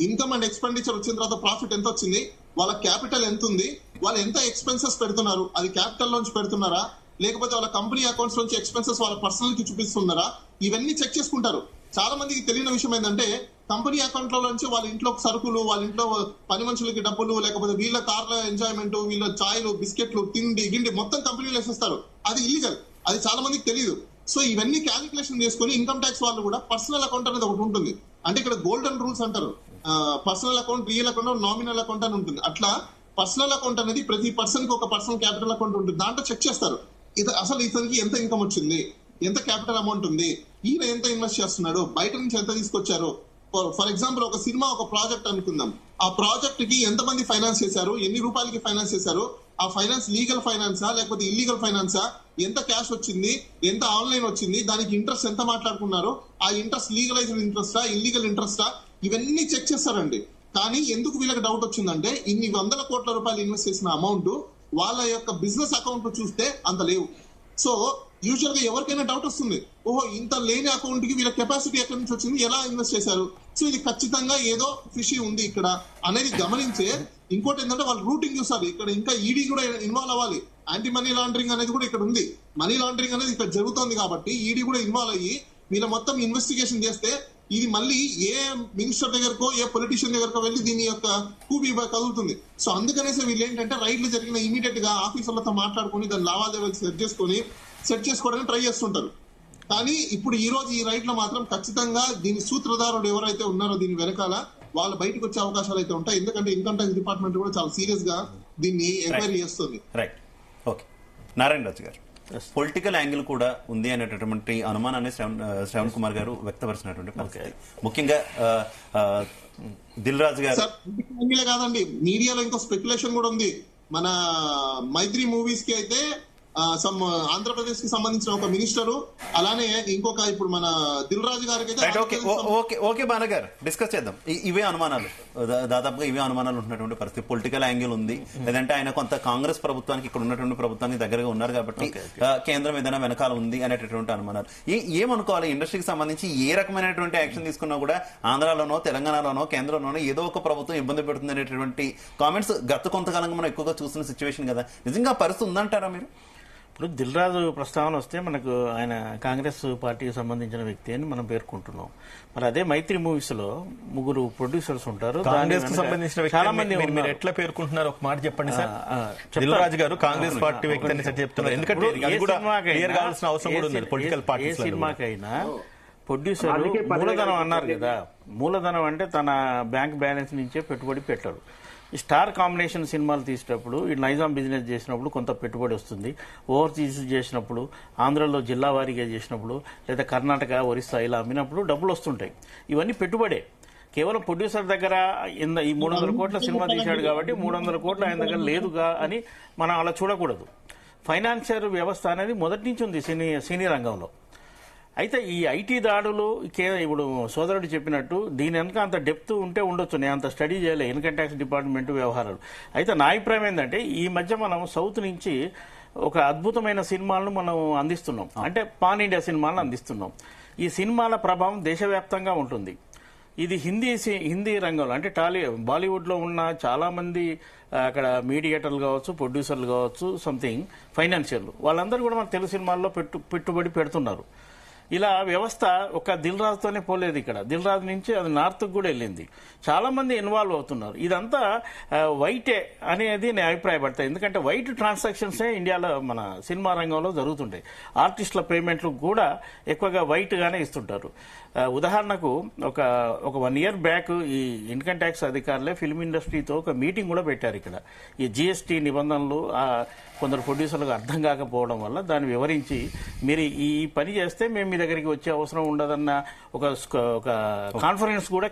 ఇన్కమ్ అండ్ ఎక్స్పెండిచర్ వచ్చిన తర్వాత ప్రాఫిట్ ఎంత వచ్చింది, వాళ్ళ క్యాపిటల్ ఎంత ఉంది, వాళ్ళు ఎంత ఎక్స్పెన్సెస్ పెడుతున్నారు, అది క్యాపిటల్ నుంచి పెడుతున్నారా, లేకపోతే వాళ్ళ కంపెనీ అకౌంట్స్ నుంచి ఎక్స్పెన్సెస్ వాళ్ళ పర్సనల్ కి చూపిస్తున్నారా, ఇవన్నీ చెక్ చేసుకుంటారు. చాలా మందికి తెలియని విషయం ఏంటంటే, కంపెనీ అకౌంట్ లో నుంచి వాళ్ళ ఇంట్లో సరుకులు, వాళ్ళ ఇంట్లో పని మనుషులకి డబ్బులు, లేకపోతే వీళ్ళ కార్ల ఎంజాయ్మెంట్, వీళ్ళ చాయ్లు, బిస్కెట్లు, తిండి గిండి మొత్తం కంపెనీలు వేసేస్తారు. అది ఇల్లీగల్, అది చాలా మందికి తెలియదు. సో ఇవన్నీ క్యాలిక్యులేషన్ చేసుకుని ఇన్కమ్ ట్యాక్స్ వాళ్ళు కూడా పర్సనల్ అకౌంట్ అనేది ఒకటి ఉంటుంది. అంటే ఇక్కడ గోల్డెన్ రూల్స్ అంటారు, personal account, real account, nominal account అని ఉంటుంది. అట్లా పర్సనల్ అకౌంట్ అనేది ప్రతి పర్సన్ కి ఒక పర్సనల్ క్యాపిటల్ అకౌంట్ ఉంటుంది. దాంట్లో చెక్ చేస్తారు అసలు ఇతనికి ఎంత ఇన్కమ్ వచ్చింది, ఎంత క్యాపిటల్ అమౌంట్ ఉంది, ఈయన ఎంత ఇన్వెస్ట్ చేస్తున్నాడు, బయట నుంచి ఎంత తీసుకొచ్చారు. ఫర్ ఎగ్జాంపుల్ ఒక సినిమా, ఒక ప్రాజెక్ట్ అనుకుందాం. ఆ ప్రాజెక్ట్ కి ఎంతమంది ఫైనాన్స్ చేశారు, ఎన్ని రూపాయలకి ఫైనాన్స్ చేశారు, ఆ ఫైనాన్స్ లీగల్ ఫైనాన్సా లేకపోతే ఇల్లీగల్ ఫైనాన్సా, ఎంత క్యాష్ వచ్చింది, ఎంత ఆన్లైన్ వచ్చింది, దానికి ఇంట్రెస్ట్ ఎంత మాట్లాడుకున్నారు, ఆ ఇంట్రెస్ట్ లీగలైజ్డ్ ఇంట్రెస్టా, ఇల్లీగల్ ఇంట్రెస్టా, ఇవన్నీ చెక్ చేస్తారండి. కానీ ఎందుకు వీళ్ళకి డౌట్ వచ్చిందంటే, ఇన్ని 100 కోట్ల రూపాయలు ఇన్వెస్ట్ చేసిన అమౌంట్ వాళ్ళ యొక్క బిజినెస్ అకౌంట్ చూస్తే అంత లేవు. సో యూజువల్ గా ఎవరికైనా డౌట్ వస్తుంది, ఓహో ఇంత లేని అకౌంట్ కి వీళ్ళ కెపాసిటీ ఎక్కడి నుంచి వచ్చింది, ఎలా ఇన్వెస్ట్ చేశారు, సో ఇది ఖచ్చితంగా ఏదో ఫిషీ ఉంది ఇక్కడ అనేది గమనించే. ఇంకోటి ఏంటంటే వాళ్ళు రూటింగ్ చూస్తారు. ఇక్కడ ఇంకా ఈడీ కూడా ఇన్వాల్వ్ అవ్వాలి. యాంటీ మనీ లాండరింగ్ అనేది కూడా ఇక్కడ ఉంది. మనీ లాండరింగ్ అనేది ఇక్కడ జరుగుతుంది కాబట్టి ఈడీ కూడా ఇన్వాల్వ్ అయ్యి వీళ్ళ మొత్తం ఇన్వెస్టిగేషన్ చేస్తే ఇది మళ్ళీ ఏ మినిస్టర్ దగ్గరకో ఏ పొలిటీషియన్ దగ్గరకో వెళ్ళి దీని యొక్క కూబీ కదులుతుంది. సో అందుకనేసి వీళ్ళు ఏంటంటే రైట్లు జరిగిన ఇమీడియట్ గా ఆఫీసర్లతో మాట్లాడుకుని దాని లావాదేవీలు సెట్ చేసుకోవడానికి ట్రై చేస్తుంటారు. కానీ ఇప్పుడు ఈ రోజు ఈ రైట్ లో మాత్రం ఖచ్చితంగా దీని సూత్రధారుడు ఎవరైతే ఉన్నారో దీని వెనకాల వాళ్ళు బయటకు వచ్చే అవకాశాలు అయితే ఉంటాయి. ఎందుకంటే ఇన్కమ్ ట్యాక్స్ డిపార్ట్మెంట్ కూడా చాలా సీరియస్ గా దీన్ని ఎంక్వైరీ చేస్తుంది. Right, okay. నారాయణ రాజు గారు, పొలిటికల్ యాంగిల్ కూడా ఉంది అనేటటువంటి అనుమానాన్ని శ్రవణ్ కుమార్ గారు వ్యక్తపరిచినటువంటి పరిస్థితి. ముఖ్యంగా దిల్ రాజు గారు కాదండి, మీడియాలో ఇంకో స్పెక్యులేషన్ కూడా ఉంది. మన మైత్రి మూవీస్ కి అయితే ఆంధ్రప్రదేశ్ కి సంబంధించిన ఒక మినిస్టరు, అలానే ఇంకొక ఇప్పుడు మన దిల్ రాజు గారికి ఓకే బాల గారు డిస్కస్ చేద్దాం. ఇవే అనుమానాలు, దాదాపుగా ఇవే అనుమానాలు ఉంటున్నటువంటి పరిస్థితి. పొలిటికల్ యాంగిల్ ఉంది, లేదంటే ఆయన కొంత కాంగ్రెస్ ప్రభుత్వానికి, ఇక్కడ ఉన్నటువంటి ప్రభుత్వానికి దగ్గరగా ఉన్నారు కాబట్టి కేంద్రం ఏదైనా వెనకాల ఉంది అనేటటువంటి అనుమానాలు. ఏమనుకోవాలి? ఇండస్ట్రీకి సంబంధించి ఏ రకమైనటువంటి యాక్షన్ తీసుకున్నా కూడా ఆంధ్రాలోనో తెలంగాణలోనో కేంద్రంలోనో ఏదో ఒక ప్రభుత్వం ఇబ్బంది పెడుతుంది అనేటువంటి కామెంట్స్ గత కొంతకాలంగా మనం ఎక్కువగా చూస్తున్న సిచ్యువేషన్ కదా. నిజంగా పరిస్థితి ఉందంటారా మీరు? ఇప్పుడు దిల్ రాజు ప్రస్తావన వస్తే మనకు ఆయన కాంగ్రెస్ పార్టీకి సంబంధించిన వ్యక్తి అని మనం పేర్కొంటున్నాం. మరి అదే మైత్రి మూవీస్ లో 3 ప్రొడ్యూసర్స్ ఉంటారు. కాంగ్రెస్ కు సంబంధించిన చాలా మంది ఎట్లా పేర్కొంటున్నారు ఒక మాట చెప్పండి సార్. దిల్ రాజు గారు కాంగ్రెస్ పార్టీ వ్యక్తి అని చెప్తున్నారు. ఎందుకంటే అవసరం కూడా ఉంది పొలిటికల్ పార్టీ. ఏ సినిమాకైనా ప్రొడ్యూసర్ మూలధనం అన్నారు కదా, మూలధనం అంటే తన బ్యాంక్ బ్యాలెన్స్ నుంచే పెట్టుబడి పెట్టారు. ఈ స్టార్ కాంబినేషన్ సినిమాలు తీసేటప్పుడు, ఈ నైజాం బిజినెస్ చేసినప్పుడు కొంత పెట్టుబడి వస్తుంది. ఓవర్సీస్ చేసినప్పుడు, ఆంధ్రలో జిల్లా వారీగా చేసినప్పుడు, లేదా కర్ణాటక, ఒరిస్సా ఇలా అమ్మినప్పుడు డబ్బులు వస్తుంటాయి. ఇవన్నీ పెట్టుబడే. కేవలం ప్రొడ్యూసర్ దగ్గర ఈ 300 కోట్ల సినిమా తీశాడు కాబట్టి 300 కోట్లు ఆయన దగ్గర లేదుగా అని మనం అలా చూడకూడదు. ఫైనాన్షియల్ వ్యవస్థ అనేది మొదటి నుంచి ఉంది సినీ రంగంలో. అయితే ఈ ఐటీ దాడులు ఇప్పుడు సోదరుడు చెప్పినట్టు దీని వెనక అంత డెప్త్ ఉంటే ఉండొచ్చు. నేను అంత స్టడీ చేయలే ఇన్కమ్ ట్యాక్స్ డిపార్ట్మెంట్ వ్యవహారాలు. అయితే నా అభిప్రాయం ఏంటంటే ఈ మధ్య మనం సౌత్ నుంచి ఒక అద్భుతమైన సినిమాలను మనం అందిస్తున్నాం, అంటే పాన్ ఇండియా సినిమాలను అందిస్తున్నాం. ఈ సినిమాల ప్రభావం దేశవ్యాప్తంగా ఉంటుంది. ఇది హిందీ రంగంలో అంటే బాలీవుడ్లో ఉన్న చాలా మంది అక్కడ మీడియేటర్లు కావచ్చు, ప్రొడ్యూసర్లు కావచ్చు, సంథింగ్ ఫైనాన్షియల్ వాళ్ళందరూ కూడా మన తెలుగు సినిమాల్లో పెట్టుబడి పెడుతున్నారు. ఇలా వ్యవస్థ ఒక దిల్ రాజుతోనే పోలేదు. ఇక్కడ దిల్ రాజు నుంచి అది నార్త్ కూడా వెళ్ళింది. చాలా మంది ఇన్వాల్వ్ అవుతున్నారు. ఇదంతా వైటే అనేది నేను అభిప్రాయపడతాను. ఎందుకంటే వైట్ ట్రాన్సాక్షన్సే ఇండియాలో మన సినిమా రంగంలో జరుగుతుంటాయి. ఆర్టిస్టుల పేమెంట్లు కూడా ఎక్కువగా వైట్ గానే ఇస్తుంటారు. ఉదాహరణకు ఒక 1 year బ్యాక్ ఈ ఇన్కమ్ ట్యాక్స్ అధికారులే ఫిల్మ్ ఇండస్ట్రీతో ఒక మీటింగ్ కూడా పెట్టారు. ఇక్కడ ఈ జిఎస్టీ నిబంధనలు కొందరు ప్రొడ్యూసర్లకు అర్థం కాకపోవడం వల్ల దాన్ని వివరించి మీరు ఈ పని చేస్తే మేము మీ దగ్గరికి వచ్చే అవసరం ఉండదన్న ఒక కాన్ఫరెన్స్ కూడా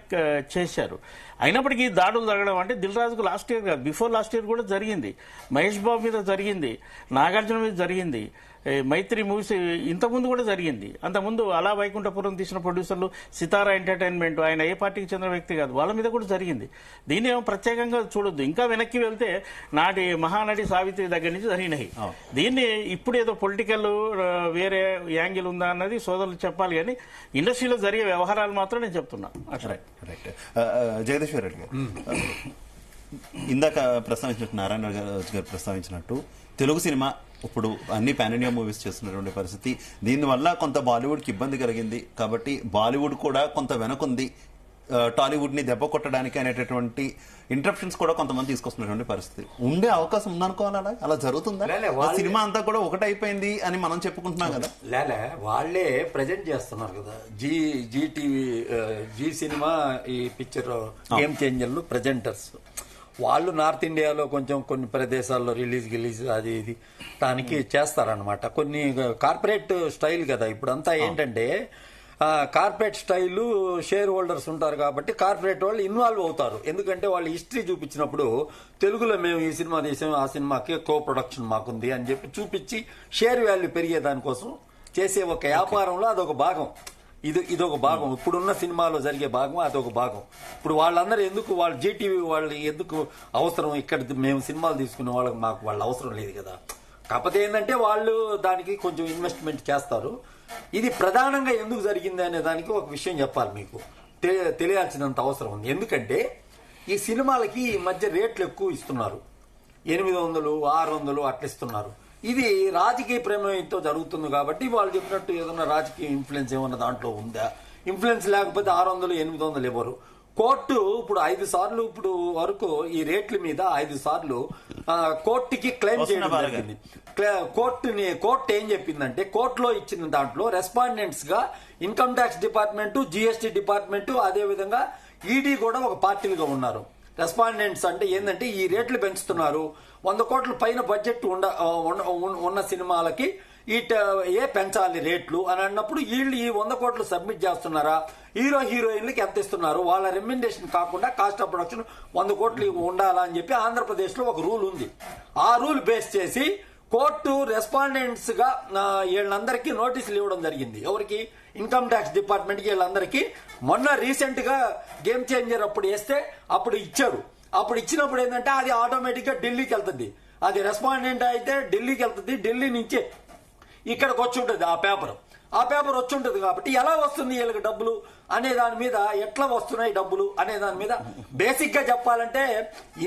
చేశారు. అయినప్పటికీ దాడులు జరగడం అంటే దిల్ రాజుకు లాస్ట్ ఇయర్ కాదు, బిఫోర్ లాస్ట్ ఇయర్ కూడా జరిగింది. మహేష్ బాబు మీద జరిగింది, నాగార్జున మీద జరిగింది, మైత్రి మూవీస్ ఇంతకుముందు కూడా జరిగింది. అంతకుముందు అలా వైకుంఠపురం తీసిన ప్రొడ్యూసర్లు సితారా ఎంటర్టైన్మెంట్, ఆయన ఏ పార్టీకి చెందిన వ్యక్తి కాదు, వాళ్ళ మీద కూడా జరిగింది. దీన్ని ఏమో ప్రత్యేకంగా చూడొద్దు. ఇంకా వెనక్కి వెళ్తే నాటి మహానటి సావిత్రి దగ్గర నుంచి జరిగినాయి. దీన్ని ఇప్పుడు ఏదో పొలిటికల్ వేరే యాంగిల్ ఉందా అన్నది సోదరులు చెప్పాలి, కానీ ఇండస్ట్రీలో జరిగే వ్యవహారాలు మాత్రం నేను చెప్తున్నా. జగదీశ్వర్ రెడ్డి గారు ఇందాక ప్రస్తావించినట్టు, నారాయణ గారు ప్రస్తావించినట్టు తెలుగు సినిమా ఇప్పుడు అన్ని పాన్ ఇండియా మూవీస్ చేస్తున్నటువంటి పరిస్థితి, దీనివల్ల కొంత బాలీవుడ్కి ఇబ్బంది కలిగింది. కాబట్టి బాలీవుడ్ కూడా కొంత వెనకుంది టాలీవుడ్ ని దెబ్బ కొట్టడానికి అనేటటువంటి ఇంటరప్షన్స్ కూడా కొంతమంది తీసుకొస్తున్నటువంటి పరిస్థితి ఉండే అవకాశం ఉందనుకోవాలా? అలా జరుగుతుందా? సినిమా అంతా కూడా ఒకటైపోయింది అని మనం చెప్పుకుంటున్నాం కదా. వాళ్ళే ప్రజెంట్ చేస్తున్నారు కదా. జీ సినిమా ఈ పిక్చర్ గేమ్ చేంజర్లు ప్రజెంటర్స్ వాళ్ళు నార్త్ ఇండియాలో కొన్ని ప్రదేశాల్లో రిలీజ్ అది ఇది దానికి చేస్తారనమాట. కొన్ని కార్పొరేట్ స్టైల్ కదా ఇప్పుడంతా. ఏంటంటే కార్పొరేట్ స్టైలు షేర్ హోల్డర్స్ ఉంటారు కాబట్టి కార్పొరేట్ వాళ్ళు ఇన్వాల్వ్ అవుతారు. ఎందుకంటే వాళ్ళు హిస్టరీ చూపించినప్పుడు తెలుగులో మేము ఈ సినిమా తీసాం, ఆ సినిమాకి కో ప్రొడక్షన్ మాకుంది అని చెప్పి చూపించి షేర్ వాల్యూ పెరిగే దానికోసం చేసే ఒక వ్యాపారంలో అదొక భాగం. ఇదొక భాగం. ఇప్పుడున్న సినిమాలో జరిగే భాగం అదొక భాగం. ఇప్పుడు వాళ్ళందరూ ఎందుకు వాళ్ళు జీటీవీ వాళ్ళు ఎందుకు అవసరం? ఇక్కడ మేము సినిమాలు తీసుకునే వాళ్ళకి మాకు వాళ్ళ అవసరం లేదు కదా. కాకపోతే ఏంటంటే వాళ్ళు దానికి కొంచెం ఇన్వెస్ట్మెంట్ చేస్తారు. ఇది ప్రధానంగా ఎందుకు జరిగింది అనే దానికి ఒక విషయం చెప్పాలి, మీకు తెలియాల్సినంత అవసరం ఉంది. ఎందుకంటే ఈ సినిమాలకి ఈ మధ్య రేట్లు ఎక్కువ ఇస్తున్నారు, 800, 600 అట్లా ఇస్తున్నారు. ఇది రాజకీయ ప్రమేయంతో జరుగుతుంది కాబట్టి వాళ్ళు చెప్పినట్టు ఏదన్నా రాజకీయ ఇన్ఫ్లుయెన్స్ ఏమన్నా దాంట్లో ఉందా? ఇన్ఫ్లుయెన్స్ లేకపోతే 600, 800 ఇవ్వరు. కోర్టు ఇప్పుడు 5 సార్లు ఇప్పుడు వరకు ఈ రేట్ల మీద 5 సార్లు కోర్టుకి క్లెయిమ్ చేయడం జరిగింది. కోర్టు ఏం చెప్పిందంటే, కోర్టులో ఇచ్చిన దాంట్లో రెస్పాండెంట్స్ గా income tax department, GST department, అదే విధంగా ఈడీ కూడా ఒక పార్టీలుగా ఉన్నారు. రెస్పాండెంట్స్ అంటే ఏంటంటే ఈ రేట్లు పెంచుతున్నారు, 100 కోట్ల పైన బడ్జెట్ ఉన్న సినిమాలకి పెంచాలి రేట్లు అని అన్నప్పుడు వీళ్ళు ఈ 100 కోట్లు సబ్మిట్ చేస్తున్నారా, హీరోయిన్లకి ఎంత ఇస్తున్నారు, వాళ్ళ రెమ్యునరేషన్ కాకుండా కాస్ట్ ఆఫ్ ప్రొడక్షన్ 100 కోట్లు ఉండాలా అని చెప్పి ఆంధ్రప్రదేశ్ లో ఒక రూల్ ఉంది. ఆ రూల్ బేస్ చేసి కోర్టు రెస్పాండెంట్స్ గా వీళ్ళందరికీ నోటీసులు ఇవ్వడం జరిగింది. ఎవరికి? ఇన్కమ్ ట్యాక్స్ డిపార్ట్మెంట్ కి. వీళ్ళందరికీ మొన్న రీసెంట్ గా గేమ్ చేంజర్ అప్పుడు వేస్తే అప్పుడు ఇచ్చారు. అప్పుడు ఇచ్చినప్పుడు ఏంటంటే అది ఆటోమేటిక్ గా ఢిల్లీకి వెళ్తుంది. అది రెస్పాండెంట్ అయితే ఢిల్లీకి వెళ్తుంది, ఢిల్లీ నుంచి ఇక్కడికి వచ్చి ఉంటుంది ఆ పేపర్ వచ్చి ఉంటుంది. కాబట్టి ఎలా వస్తుంది వీళ్ళకి డబ్బులు అనే దాని మీద, ఎట్లా వస్తున్నాయి డబ్బులు అనే దాని మీద బేసిక్ గా చెప్పాలంటే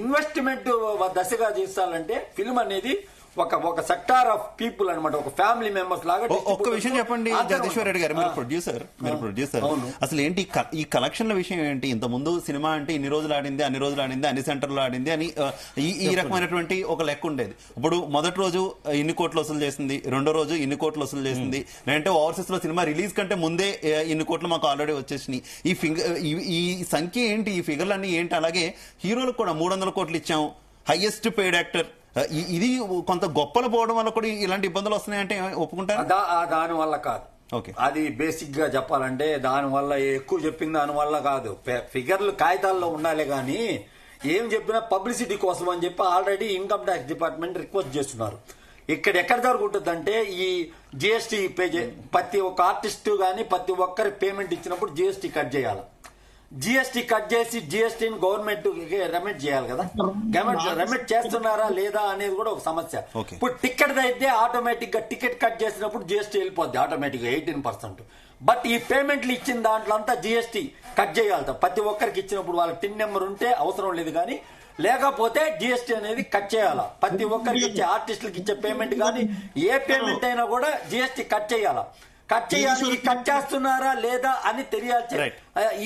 ఇన్వెస్ట్మెంట్ దశగా చేస్తాలంటే ఫిల్మ్ అనేది ఒక సెక్టార్ ఆఫ్ పీపుల్ అనమాట, ఒక ఫ్యామిలీ మెంబర్స్ లాగా. ఒక్క విషయం చెప్పండి జగదీశ్వర్ రెడ్డి గారు, మీరు ప్రొడ్యూసర్ అసలు ఏంటి ఈ కలెక్షన్ల విషయం ఏంటి? ఇంత ముందు సినిమా అంటే ఇన్ని రోజులు ఆడింది, అన్ని రోజులు ఆడింది, అన్ని సెంటర్లు ఆడింది అని ఈ రకమైనటువంటి ఒక లెక్క ఉండేది. ఇప్పుడు మొదటి రోజు ఇన్ని కోట్లు వసూలు చేసింది, రెండో రోజు ఇన్ని కోట్లు వసూలు చేసింది, లేదంటే ఓవర్సీస్ లో సినిమా రిలీజ్ కంటే ముందే ఇన్ని కోట్లు మాకు ఆల్రెడీ వచ్చేసినాయి. ఈ సంఖ్య ఏంటి? ఈ ఫిగర్లన్నీ ఏంటి? అలాగే హీరోలకు కూడా 300 కోట్లు ఇచ్చాం, హైయెస్ట్ పెయిడ్ యాక్టర్. ఇది కొంత గొప్పలు పోవడం వల్ల కూడా ఇలాంటి ఇబ్బందులు వస్తున్నాయంటే ఒప్పుకుంటారు? దాని వల్ల కాదు. ఓకే. అది బేసిక్ గా చెప్పాలంటే దానివల్ల ఎక్కువ చెప్పిన దానివల్ల కాదు, ఫిగర్లు కాగితాల్లో ఉండాలి కానీ ఏం చెప్పినా పబ్లిసిటీ కోసం అని చెప్పి already income tax department request చేస్తున్నారు. ఇక్కడ ఎక్కడ జరుగుతుందంటే ఈ జిఎస్టీ పే ప్రతి ఒక్క ఆర్టిస్ట్ గానీ ప్రతి ఒక్కరి పేమెంట్ ఇచ్చినప్పుడు జిఎస్టీ కట్ చేయాలి. జిఎస్టీ కట్ చేసి జిఎస్టీని గవర్నమెంట్ రెమిట్ చేయాలి కదా, రెమిట్ చేస్తున్నారా లేదా అనేది కూడా ఒక సమస్య. ఇప్పుడు టికెట్ అయితే ఆటోమేటిక్ గా టికెట్ కట్ చేసినప్పుడు జిఎస్టీ వెళ్ళిపోద్ది ఆటోమేటిక్ గా 18%. బట్ ఈ పేమెంట్లు ఇచ్చిన దాంట్లో అంతా జిఎస్టీ కట్ చేయాలి. ప్రతి ఒక్కరికి ఇచ్చినప్పుడు వాళ్ళకి టిన్ నెంబర్ ఉంటే అవసరం లేదు కానీ లేకపోతే జిఎస్టీ అనేది కట్ చేయాలా. ప్రతి ఒక్కరికి ఇచ్చే ఆర్టిస్టులకు ఇచ్చే పేమెంట్ కానీ ఏ పేమెంట్ అయినా కూడా జిఎస్టీ కట్ చేయాలా. కట్ చేయాలి, కట్ చేస్తున్నారా లేదా అని తెలియాల్సి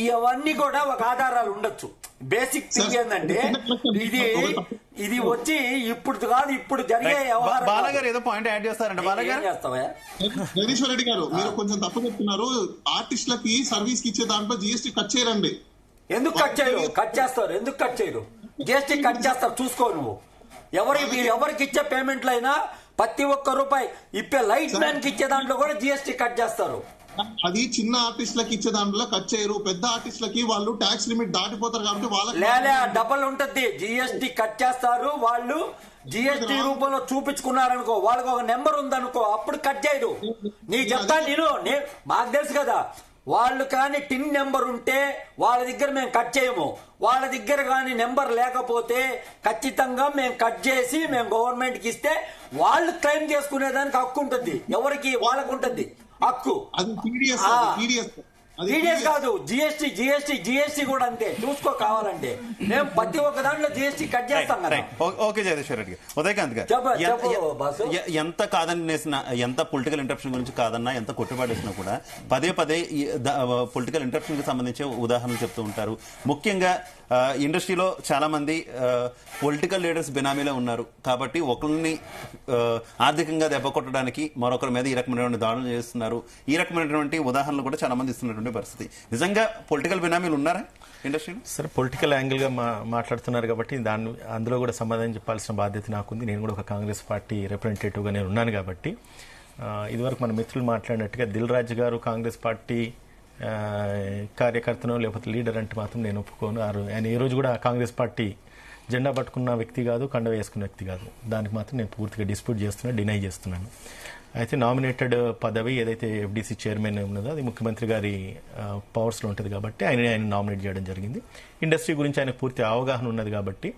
ఇవన్నీ కూడా ఒక ఆధారాలు ఉండొచ్చు. బేసిక్ థింగ్ ఏంటంటే ఇది వచ్చి ఇప్పుడు కాదు, ఇప్పుడు జరిగే వ్యవహారం. బాలగారు ఏదో పాయింట్ యాడ్ చేస్తారంట. బాలగారు జగదీశ్వర్ రెడ్డి గారు, మీరు కొంచెం తప్పు చెప్తున్నారు. ఆర్టిస్టులకి సర్వీస్ కి ఇచ్చే దాంట్లో జిఎస్టీ కట్ చేయరండి. ఎందుకు కట్ చేయరు? కట్ చేస్తారు. ఎందుకు కట్ చేయరు? జిఎస్టీ కట్ చేస్తారు. చూసుకో నువ్వు. ఎవరికి ఇచ్చే పేమెంట్లు అయినా ప్రతి ఒక్క రూపాయి ఇప్పే లైట్ మ్యాన్ కి ఇచ్చే దాంట్లో కూడా జిఎస్టీ కట్ చేస్తారు. అది చిన్న ఆర్టిస్టులకి ఇచ్చే దాంట్లో కట్ చేయరు. పెద్ద ఆర్టిస్టులకి వాళ్ళు ట్యాక్స్ లిమిట్ దాటిపోతారు కాబట్టి వాళ్ళకి డబల్ ఉంటది. జిఎస్టీ కట్ చేస్తారు. వాళ్ళు జిఎస్టీ రూపంలో చూపించుకున్నారనుకో, వాళ్ళకి ఒక నెంబర్ ఉందనుకో, అప్పుడు కట్ చేయరు. నీకు చెప్తాను నేను మాకు తెలుసు కదా. వాళ్ళు కానీ టిన్ నెంబర్ ఉంటే వాళ్ళ దగ్గర మేము కట్ చేయము. వాళ్ళ దగ్గర కానీ నెంబర్ లేకపోతే ఖచ్చితంగా మేము కట్ చేసి మేము గవర్నమెంట్ కి ఇస్తే వాళ్ళు క్లెయిమ్ చేసుకునేదానికి హక్కు ఉంటుంది. ఎవరికి? వాళ్ళకు ఉంటుంది హక్కు. టీడీఎస్ కాదు, జిఎస్టీ కూడా అంతే. చూసుకో కావాలంటే మేము ప్రతి ఒక్క దాంట్లో జిఎస్టీ కట్ చేస్తాం కదా. ఓకే జగదీశ్వర్ రెడ్డి గారు, ఉదయకాంత్ గారు, ఎంత కాదనేసిన, ఎంత పొలిటికల్ ఇంటరప్షన్ గురించి కాదన్నా, ఎంత కొట్టుబాటేసినా కూడా పదే పొలిటికల్ ఇంటరప్షన్ కి సంబంధించి ఉదాహరణలు చెప్తూ ఉంటారు. ముఖ్యంగా ఇండస్ట్రీలో చాలా మంది పొలిటికల్ లీడర్స్ బినామీలో ఉన్నారు కాబట్టి ఒకరిని ఆర్థికంగా దెబ్బ కొట్టడానికి మరొకరి మీద ఈ రకమైనటువంటి దాడులు చేస్తున్నారు. ఈ రకమైనటువంటి ఉదాహరణలు కూడా చాలా మంది ఇస్తున్నటువంటి పరిస్థితి. నిజంగా పొలిటికల్ బినామీలు ఉన్నారా ఇండస్ట్రీలో? సరే, పొలిటికల్ యాంగిల్ గా మాట్లాడుతున్నారు కాబట్టి అందులో కూడా సమాధానం చెప్పాల్సిన బాధ్యత నాకుంది. నేను కూడా ఒక కాంగ్రెస్ పార్టీ రిప్రజెంటేటివ్ గా నేను ఉన్నాను కాబట్టి. ఇదివరకు మన మిత్రులు మాట్లాడినట్టుగా దిల్ రాజు గారు కాంగ్రెస్ పార్టీ కార్యకర్తనో లేకపోతే లీడర్ అంటే మాత్రం నేను ఒప్పుకోను. ఆయన ఈ రోజు కూడా కాంగ్రెస్ పార్టీ జెండా పట్టుకున్న వ్యక్తి కాదు, కండ వేసుకున్న వ్యక్తి కాదు. దానికి మాత్రం నేను పూర్తిగా డిస్ప్యూట్ డినై చేస్తున్నాను. అయితే నామినేటెడ్ పదవి ఏదైతే ఎఫ్డీసీ చైర్మన్ ఉన్నదో అది ముఖ్యమంత్రి గారి పవర్స్లో ఉంటుంది కాబట్టి ఆయన నామినేట్ చేయడం జరిగింది. ఇండస్ట్రీ గురించి ఆయనకు పూర్తి అవగాహన ఉన్నది కాబట్టి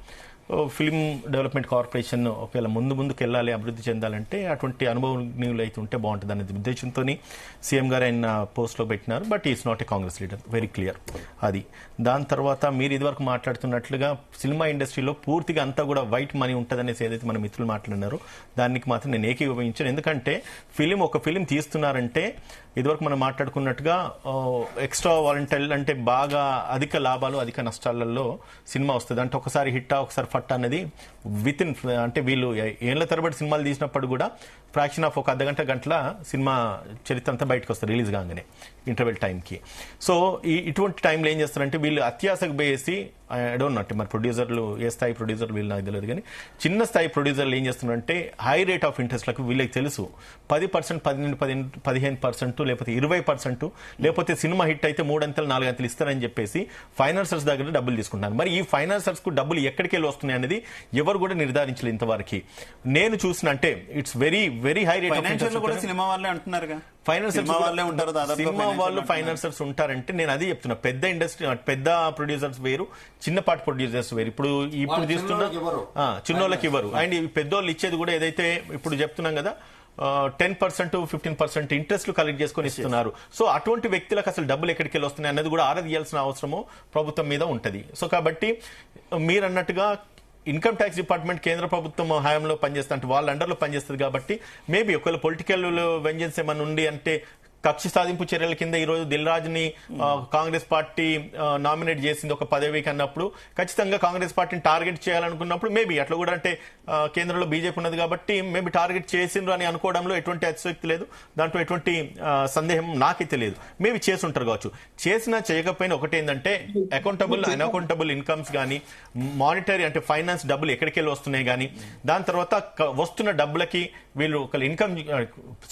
ఫిల్మ్ డెవలప్మెంట్ కార్పొరేషన్ ఒకవేళ ముందుకు వెళ్ళాలి, అభివృద్ధి చెందాలంటే అటువంటి అనుభవజ్ఞులు అయితే ఉంటే బాగుంటుంది అనే ఉద్దేశంతో సీఎం గారు ఆయన పోస్ట్లో పెట్టినారు. But is not a Congress leader, very clear అది. దాని తర్వాత మీరు ఇదివరకు మాట్లాడుతున్నట్లుగా సినిమా ఇండస్ట్రీలో పూర్తిగా అంతా కూడా వైట్ మనీ ఉంటుంది అనేసి ఏదైతే మన మిత్రులు మాట్లాడినారో దానికి మాత్రం నేను ఏకీభవించాను. ఎందుకంటే ఒక ఫిలిం తీస్తున్నారంటే ఇదివరకు మనం మాట్లాడుకున్నట్టుగా ఎక్స్ట్రా వాలంటైల్ అంటే బాగా అధిక లాభాలు అధిక నష్టాలలో సినిమా వస్తుంది. అంటే ఒకసారి హిట్టా ఒకసారి ఫట్ అనేది విత్ ఇన్, అంటే వీళ్ళు ఏళ్ల తరబడి సినిమాలు తీసినప్పుడు కూడా ఫ్రాక్షన్ ఆఫ్ ఒక గంటల సినిమా చరిత్ర అంతా బయటకు వస్తారు రిలీజ్ కాగానే ఇంటర్వెల్ టైంకి. సో ఇటువంటి టైంలో ఏం చేస్తారంటే వీళ్ళు అత్యాశకు బేసి ఐ డోంట్ నో, మరి ప్రొడ్యూసర్లు ఏ స్థాయి ప్రొడ్యూసర్లు వీళ్ళు నాకు తెలియదు కానీ చిన్న స్థాయి ప్రొడ్యూసర్లు ఏం చేస్తున్నారంటే హై రేట్ ఆఫ్ ఇంట్రెస్ట్లకు వీళ్ళకి తెలుసు 10%, 15% లేకపోతే 20%, లేకపోతే సినిమా హిట్ అయితే 3 అంతలు 4 అంతలు ఇస్తారని చెప్పేసి ఫైనాన్సర్స్ దగ్గర డబ్బులు తీసుకుంటున్నారు. మరి ఈ ఫైనాన్సర్స్ కు డబ్బులు ఎక్కడికి వెళ్ళి వస్తున్నాయి అనేది ఎవరు కూడా నిర్ధారించలేదు ఇంతవరకు. నేను చూసిన అంటే it's very high rate of interest కూడా సినిమా వాళ్ళే అంటున్నారు. సినిమా వాళ్ళు ఫైనాన్సర్స్ ఉంటారంటే నేను అది చెప్తున్నా. పెద్ద ఇండస్ట్రీ పెద్ద ప్రొడ్యూసర్స్ వేరు, చిన్నపాటి ప్రొడ్యూసర్స్ వేరు. ఇప్పుడు తీస్తున్న చిన్నోళ్ళకి ఇవ్వరు. అండ్ పెద్దోళ్ళు ఇచ్చేది కూడా ఏదైతే ఇప్పుడు చెప్తున్నాం కదా 10%, 15% ఇంట్రెస్ట్ కలెక్ట్ చేసుకుని ఇస్తున్నారు. సో అటువంటి వ్యక్తులకు అసలు డబ్బులు ఎక్కడికి వెళ్ళి వస్తున్నాయి అన్నది కూడా ఆరా తీయాల్సిన అవసరము ప్రభుత్వం మీద ఉంటది. సో కాబట్టి మీరు అన్నట్టుగా ఇన్కమ్ ట్యాక్స్ డిపార్ట్మెంట్ కేంద్ర ప్రభుత్వం హయాంలో పనిచేస్తుంది, వాళ్ళ అండర్లో పనిచేస్తుంది కాబట్టి మేబీ ఒకవేళ పొలిటికల్ వెంజెన్స్ ఏమైనా ఉండి అంటే కక్ష సాధింపు చర్యల కింద ఈ రోజు దిల్ రాజుని కాంగ్రెస్ పార్టీ నామినేట్ చేసింది ఒక పదవికి అన్నప్పుడు ఖచ్చితంగా కాంగ్రెస్ పార్టీని టార్గెట్ చేయాలనుకున్నప్పుడు మేబీ అట్లా కూడా అంటే కేంద్రంలో బీజేపీ ఉన్నది కాబట్టి మేబీ టార్గెట్ చేసిండ్రు అని అనుకోవడంలో ఎటువంటి అతిశక్తి లేదు, దాంట్లో ఎటువంటి సందేహం నాకైతే లేదు. మేబీ చేసి ఉంటారు కావచ్చు. చేసినా చేయకపోయినా ఒకటేందంటే అన్అకౌంటబుల్ ఇన్కమ్స్ కానీ మానిటరీ అంటే ఫైనాన్స్ డబ్బులు ఎక్కడికి వెళ్ళి వస్తున్నాయి కానీ దాని తర్వాత వస్తున్న డబ్బులకి వీళ్ళు ఒక ఇన్కమ్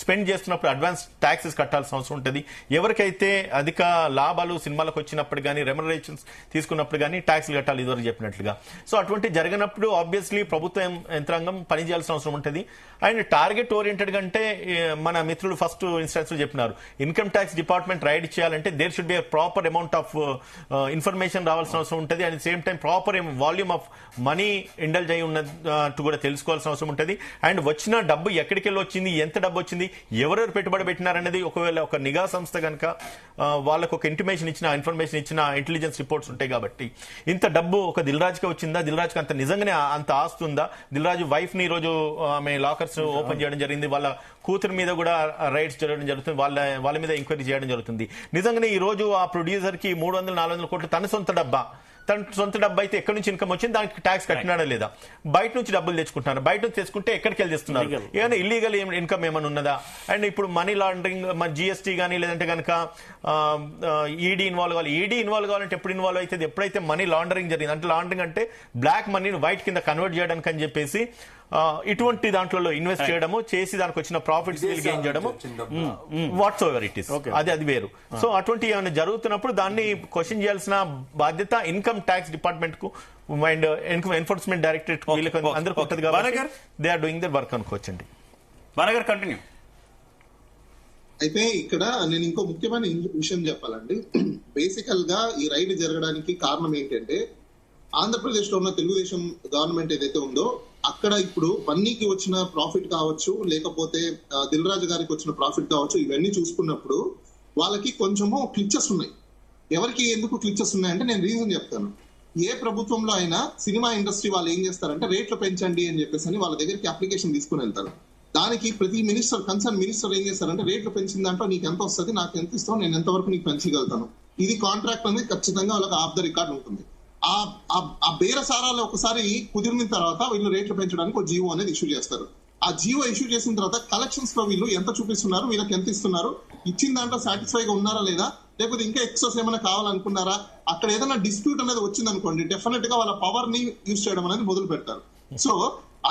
స్పెండ్ చేస్తున్నప్పుడు అడ్వాన్స్ ట్యాక్సెస్ కట్టాలి కట్టాల్సిన అవసరం ఉంటుంది. ఎవరికైతే అధిక లాభాలు సినిమాలకు వచ్చినప్పుడు కానీ రెమ్యునరేషన్స్ తీసుకున్నప్పుడు కానీ ట్యాక్స్లు కట్టాలి ఇదివరకు చెప్పినట్లుగా. సో అటువంటి జరిగినప్పుడు ఆబ్వియస్లీ ప్రభుత్వ యంత్రాంగం పనిచేయాల్సిన అవసరం ఉంటుంది. అండ్ టార్గెట్ ఓరియంటెడ్ కంటే మన మిత్రులు ఫస్ట్ ఇన్స్టెన్స్ లో చెప్పినారు, ఇన్కమ్ ట్యాక్స్ డిపార్ట్మెంట్ రైడ్ చేయాలంటే there should be proper amount of information రావాల్సిన అవసరం ఉంటుంది. And same time proper volume of money indulge అయి ఉన్నట్టు కూడా తెలుసుకోవాల్సిన అవసరం ఉంటుంది. అండ్ వచ్చిన డబ్బు ఎక్కడికి వెళ్ళి వచ్చింది, ఎంత డబ్బు వచ్చింది, ఎవరెవరు పెట్టుబడి పెట్టినారనేది ఒకవేళ ఒక నిఘా సంస్థ కనుక వాళ్ళకు ఒక ఇంటిమేషన్ ఇచ్చిన ఇన్ఫర్మేషన్ ఇచ్చిన ఇంటెలిజెన్స్ రిపోర్ట్స్ ఉంటాయి. కాబట్టి ఇంత డబ్బు ఒక దిల్ రాజుకి వచ్చిందా, దిల్ రాజుకి అంత నిజంగానే అంత ఆస్తుందా, దిల్ రాజు వైఫ్ ని ఈ రోజు ఆమె లాకర్స్ ఓపెన్ చేయడం జరిగింది, వాళ్ళ కూతురు మీద కూడా రైడ్స్ జరగడం జరుగుతుంది, వాళ్ళ మీద ఎంక్వైరీ చేయడం జరుగుతుంది. నిజంగానే ఈ రోజు ఆ ప్రొడ్యూసర్ కి 300-400 కోట్లు తన సొంత డబ్బు అయితే ఎక్కడి నుంచి ఇన్కమ్ వచ్చింది, దానికి ట్యాక్స్ కట్టినాడా లేదా, బయట నుంచి డబ్బులు తెచ్చుకుంటున్నారు, బయట నుంచి తెచ్చుకుంటే ఎక్కడికి వెళ్ళి తెస్తున్నారు, ఏమైనా ఇల్లీగల్ ఇన్కమ్ ఏమైనా ఉన్నదా. అండ్ ఇప్పుడు మనీ లాండరింగ్ జిఎస్టీ కానీ లేదంటే కనుక ఈడీ ఇన్వాల్వ్ కావాలి. ఈడీ ఇన్వాల్వ్ కావాలంటే ఎప్పుడు ఇన్వాల్వ్ అవుతుంది, ఎప్పుడైతే మనీ లాండరింగ్ జరిగింది. అంటే లాండరింగ్ అంటే బ్లాక్ మనీని వైట్ కింద కన్వర్ట్ చేయడానికి అని చెప్పేసి ఇటువంటి దాంట్లో ఇన్వెస్ట్ చేయడము చేసి దానికి వచ్చిన ప్రాఫిట్స్ గెయిన్ చేయడము వాట్స్ ఎవర్ ఇట్ ఇస్, అది వేరు. సో అటువంటి ఏమైనా జరుగుతున్నప్పుడు దాన్ని క్వశ్చన్ చేయాల్సిన బాధ్యత ఇన్కమ్ ట్యాక్స్ డిపార్ట్మెంట్ కు అండ్ ఎన్ఫోర్స్మెంట్ డైరెక్టరేట్ అందరికీ ఉంటుంది కాబట్టి they are doing their work అనుకోవచ్చండి. బానగర్ కంటిన్యూ. అయితే ఇక్కడ నేను ఇంకో ముఖ్యమైన విషయం చెప్పాలండి. బేసికల్ గా ఈ రైడ్ జరగడానికి కారణం ఏంటంటే ఆంధ్రప్రదేశ్ లో ఉన్న తెలుగుదేశం గవర్నమెంట్ ఏదైతే ఉందో అక్కడ ఇప్పుడు బన్నీకి వచ్చిన ప్రాఫిట్ కావచ్చు, లేకపోతే దిల్ రాజు గారికి వచ్చిన ప్రాఫిట్ కావచ్చు, ఇవన్నీ చూసుకున్నప్పుడు వాళ్ళకి కొంచెము క్లిచెస్ ఉన్నాయి. ఎవరికి ఎందుకు క్లిచెస్ ఉన్నాయంటే నేను రీజన్ చెప్తాను. ఏ ప్రభుత్వంలో అయినా సినిమా ఇండస్ట్రీ వాళ్ళు ఏం చేస్తారంటే రేట్లు పెంచండి అని చెప్పేసి వాళ్ళ దగ్గరికి అప్లికేషన్ తీసుకుని వెళ్తారు. దానికి ప్రతి కన్సర్న్ మినిస్టర్ ఏం చేస్తారంటే రేట్లు పెంచిన దాంట్లో నీకు ఎంత వస్తుంది, నాకు ఎంత ఇస్తావు, నేను ఎంతవరకు నీకు పెంచగలుగుతాను, ఇది కాంట్రాక్ట్ అనేది ఖచ్చితంగా వాళ్ళకి ఆఫ్ ద రికార్డ్ ఉంటుంది. ఆ బేరసారాలు ఒకసారి కుదిరిన తర్వాత వీళ్ళు రేట్లు పెంచడానికి ఒక జీవో అనేది ఇష్యూ చేస్తారు. ఆ జీవో ఇష్యూ చేసిన తర్వాత కలెక్షన్స్ లో వీళ్ళు ఎంత చూపిస్తున్నారు, వీళ్ళకి ఎంత ఇస్తున్నారు, ఇచ్చిన దాంట్లో సాటిస్ఫైగా ఉన్నారా లేదా, లేకపోతే ఇంకా ఎక్సెస్ ఏమైనా కావాలనుకున్నారా, అక్కడ ఏదైనా డిస్ప్యూట్ అనేది వచ్చింది అనుకోండి, డెఫినెట్ గా వాళ్ళ పవర్ ని యూజ్ చేయడం అనేది మొదలు పెడతారు. సో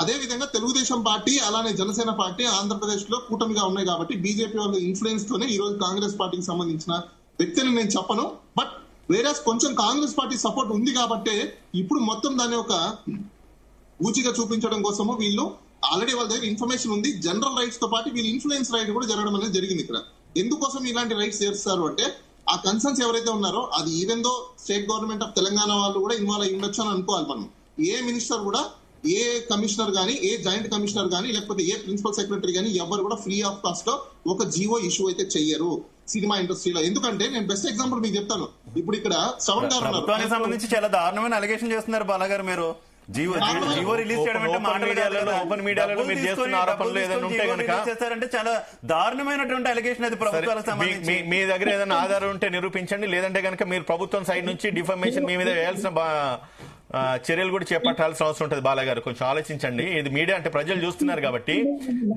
అదే విధంగా తెలుగుదేశం పార్టీ అలానే జనసేన పార్టీ ఆంధ్రప్రదేశ్ లో కూటమిగా ఉన్నాయి కాబట్టి బీజేపీ వాళ్ళ ఇన్ఫ్లుయెన్స్ తోనే ఈ రోజు కాంగ్రెస్ పార్టీకి సంబంధించిన వ్యక్తిని నేను చెప్పను. బట్ వేరేస్ కొంచెం కాంగ్రెస్ పార్టీ సపోర్ట్ ఉంది కాబట్టి ఇప్పుడు మొత్తం దాన్ని ఒక ఊచిగా చూపించడం కోసము వీళ్ళు ఆల్రెడీ వాళ్ళ దగ్గర ఇన్ఫర్మేషన్ ఉంది. జనరల్ రైట్స్ తో పాటు వీళ్ళు ఇన్ఫ్లుయెన్స్ రైట్ కూడా జరగడం అనేది జరిగింది. ఇక్కడ ఎందుకోసం ఇలాంటి రైట్స్ చేస్తారు అంటే ఆ కన్సర్న్స్ ఎవరైతే ఉన్నారో అది even though state government of Telangana వాళ్ళు కూడా ఇన్వాల్వ్ అయ్యి ఉండొచ్చు అని అనుకోవాలి మనం. ఏ మినిస్టర్ కూడా, ఏ కమిషనర్ గానీ, ఏ జాయింట్ కమిషనర్ గానీ, లేకపోతే ఏ ప్రిన్సిపల్ సెక్రటరీ గానీ ఎవరు కూడా ఫ్రీ ఆఫ్ కాస్ట్ లో ఒక జీవో ఇష్యూ అయితే చెయ్యరు సినిమా ఇండస్ట్రీలో. ఎందుకంటే నేను బెస్ట్ ఎగ్జాంపుల్ మీకు చెప్తాను. ఇప్పుడు ఇక్కడ శ్రవణ్ గారు ప్రభుత్వానికి సంబంధించి చాలా దారుణమైన అలిగేషన్ చేస్తున్నారు బాలాగారు. మీరు జీవో రిలీజ్ చేయడం ఓపెన్ మీడియాలో మీరు చేస్తున్న ఆరోపణలు ఏదైనా ఉంటే కనుక చేస్తారంటే చాలా దారుణమైనటువంటి అలిగేషన్ అది ప్రభుత్వాలకు సంబంధించి. మీ దగ్గర ఏదైనా ఆధారం ఉంటే నిరూపించండి, లేదంటే కనుక మీరు ప్రభుత్వం సైడ్ నుంచి డిఫర్మేషన్ మీ మీద వేయాల్సిన చర్యలు కూడా చేపట్టాల్సిన అవసరం ఉంటుంది. బాలగారు కొంచెం ఆలోచించండి. ఇది మీడియా అంటే ప్రజలు చూస్తున్నారు కాబట్టి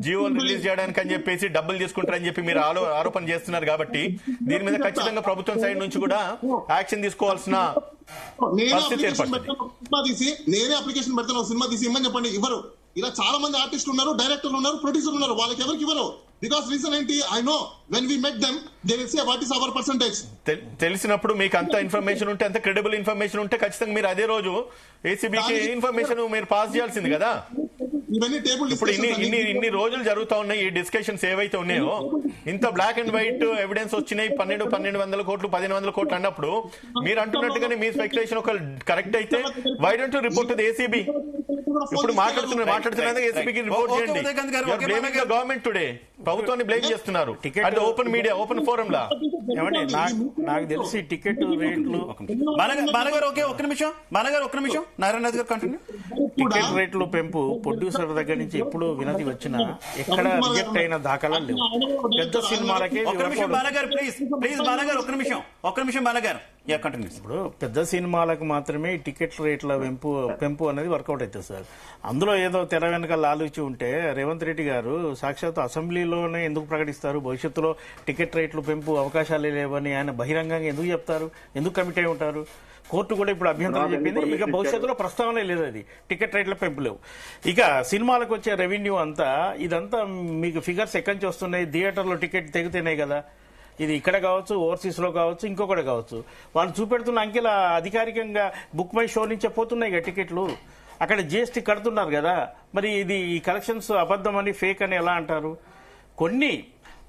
జీవోలు రిలీజ్ చేయడానికి అని చెప్పేసి డబ్బులు తీసుకుంటారని చెప్పి మీరు ఆరోపణ చేస్తున్నారు కాబట్టి దీని మీద ఖచ్చితంగా ప్రభుత్వం సైడ్ నుంచి కూడా యాక్షన్ తీసుకోవాల్సిన పరిస్థితి ఏర్పడుతుంది. నేనే అప్లికేషన్ పెడతాను, సినిమా తీసి ఇమ్మని చెప్పండి, ఇవ్వరు. ఇలా చాలా మంది ఆర్టిస్టులు ఉన్నారు, డైరెక్టర్లు ఉన్నారు, ప్రొడ్యూసర్లు ఉన్నారు, వాళ్ళకి ఎవరికి ఇవ్వరు. బికాస్ రీజన్ ఏంటి? I know when we met them they will say what is our percentage. తెలిసినప్పుడు మీకు అంత ఇన్ఫర్మేషన్ ఉంటే, అంత క్రెడిబుల్ ఇన్ఫర్మేషన్ ఉంటే ఖచ్చితంగా మీరు అదే రోజు ఏసీబీకి ఇన్ఫర్మేషన్ మీరు పాస్ చేయాల్సింది కదా. ఇప్పుడు ఇన్ని రోజులు జరుగుతా ఉన్నాయి ఈ డిస్కషన్స్ ఏవైతే ఉన్నాయో, ఇంత బ్లాక్ అండ్ వైట్ ఎవిడెన్స్ వచ్చినాయి, 1200 కోట్లు 1500 కోట్లు అన్నప్పుడు మీరు అంటున్నట్టుగానే మీ స్పెక్యులేషన్ ఒక కరెక్ట్ అయితే why don't you report to the ACB? ఇప్పుడు మాట్లాడుతున్నది ఏసీబీకి రిపోర్ట్ చేయండి. గవర్నమెంట్ టుడే ప్రభుత్వాన్ని బ్లేమ్ చేస్తున్నారు. అంటే ఓపెన్ మీడియా, ఓపెన్ ఫోరం లా. నాకు తెలిసి టికెట్ రేట్లు టికెట్ రేట్లు పెంపు ప్రొడ్యూసర్ దగ్గర నుంచి ఎప్పుడు వినతి వచ్చినా ఎక్కడ రిజెక్ట్ అయిన దాఖలా లేవు. పెద్ద సినిమాలకే ఇప్పుడు పెద్ద సినిమాలకు మాత్రమే టికెట్ రేట్ల పెంపు అనేది వర్కౌట్ అవుతుంది సార్. అందులో ఏదో తెర వెనక లాలూచి ఉంటే రేవంత్ రెడ్డి గారు సాక్షాత్ అసెంబ్లీలోనే ఎందుకు ప్రకటిస్తారు? భవిష్యత్తులో టికెట్ రేట్లు పెంపు అవకాశాలే లేవని ఆయన బహిరంగంగా ఎందుకు చెప్తారు? ఎందుకు కమిట్ అయి ఉంటారు? కోర్టు కూడా ఇప్పుడు అభ్యంతరం చెప్పింది. ఇక భవిష్యత్తులో ప్రస్తావనే లేదు అది టికెట్ టికెట్ రేట్ల పెంపు లేవు. ఇక సినిమాలకు వచ్చే రెవెన్యూ అంతా ఇదంతా మీకు ఫిగర్స్ ఎక్కడి నుంచి వస్తున్నాయి? థియేటర్లో టికెట్ తెగితేనే కదా. ఇది ఇక్కడ కావచ్చు, ఓవర్సీస్లో కావచ్చు, ఇంకొకటి కావచ్చు. వాళ్ళు చూపెడుతున్న అంకెల అధికారికంగా బుక్ మై షో నుంచే పోతున్నాయి కదా టికెట్లు. అక్కడ జిఎస్టీ కడుతున్నారు కదా. మరి ఇది ఈ కలెక్షన్స్ అబద్ధం అని, ఫేక్ అని ఎలా అంటారు? కొన్ని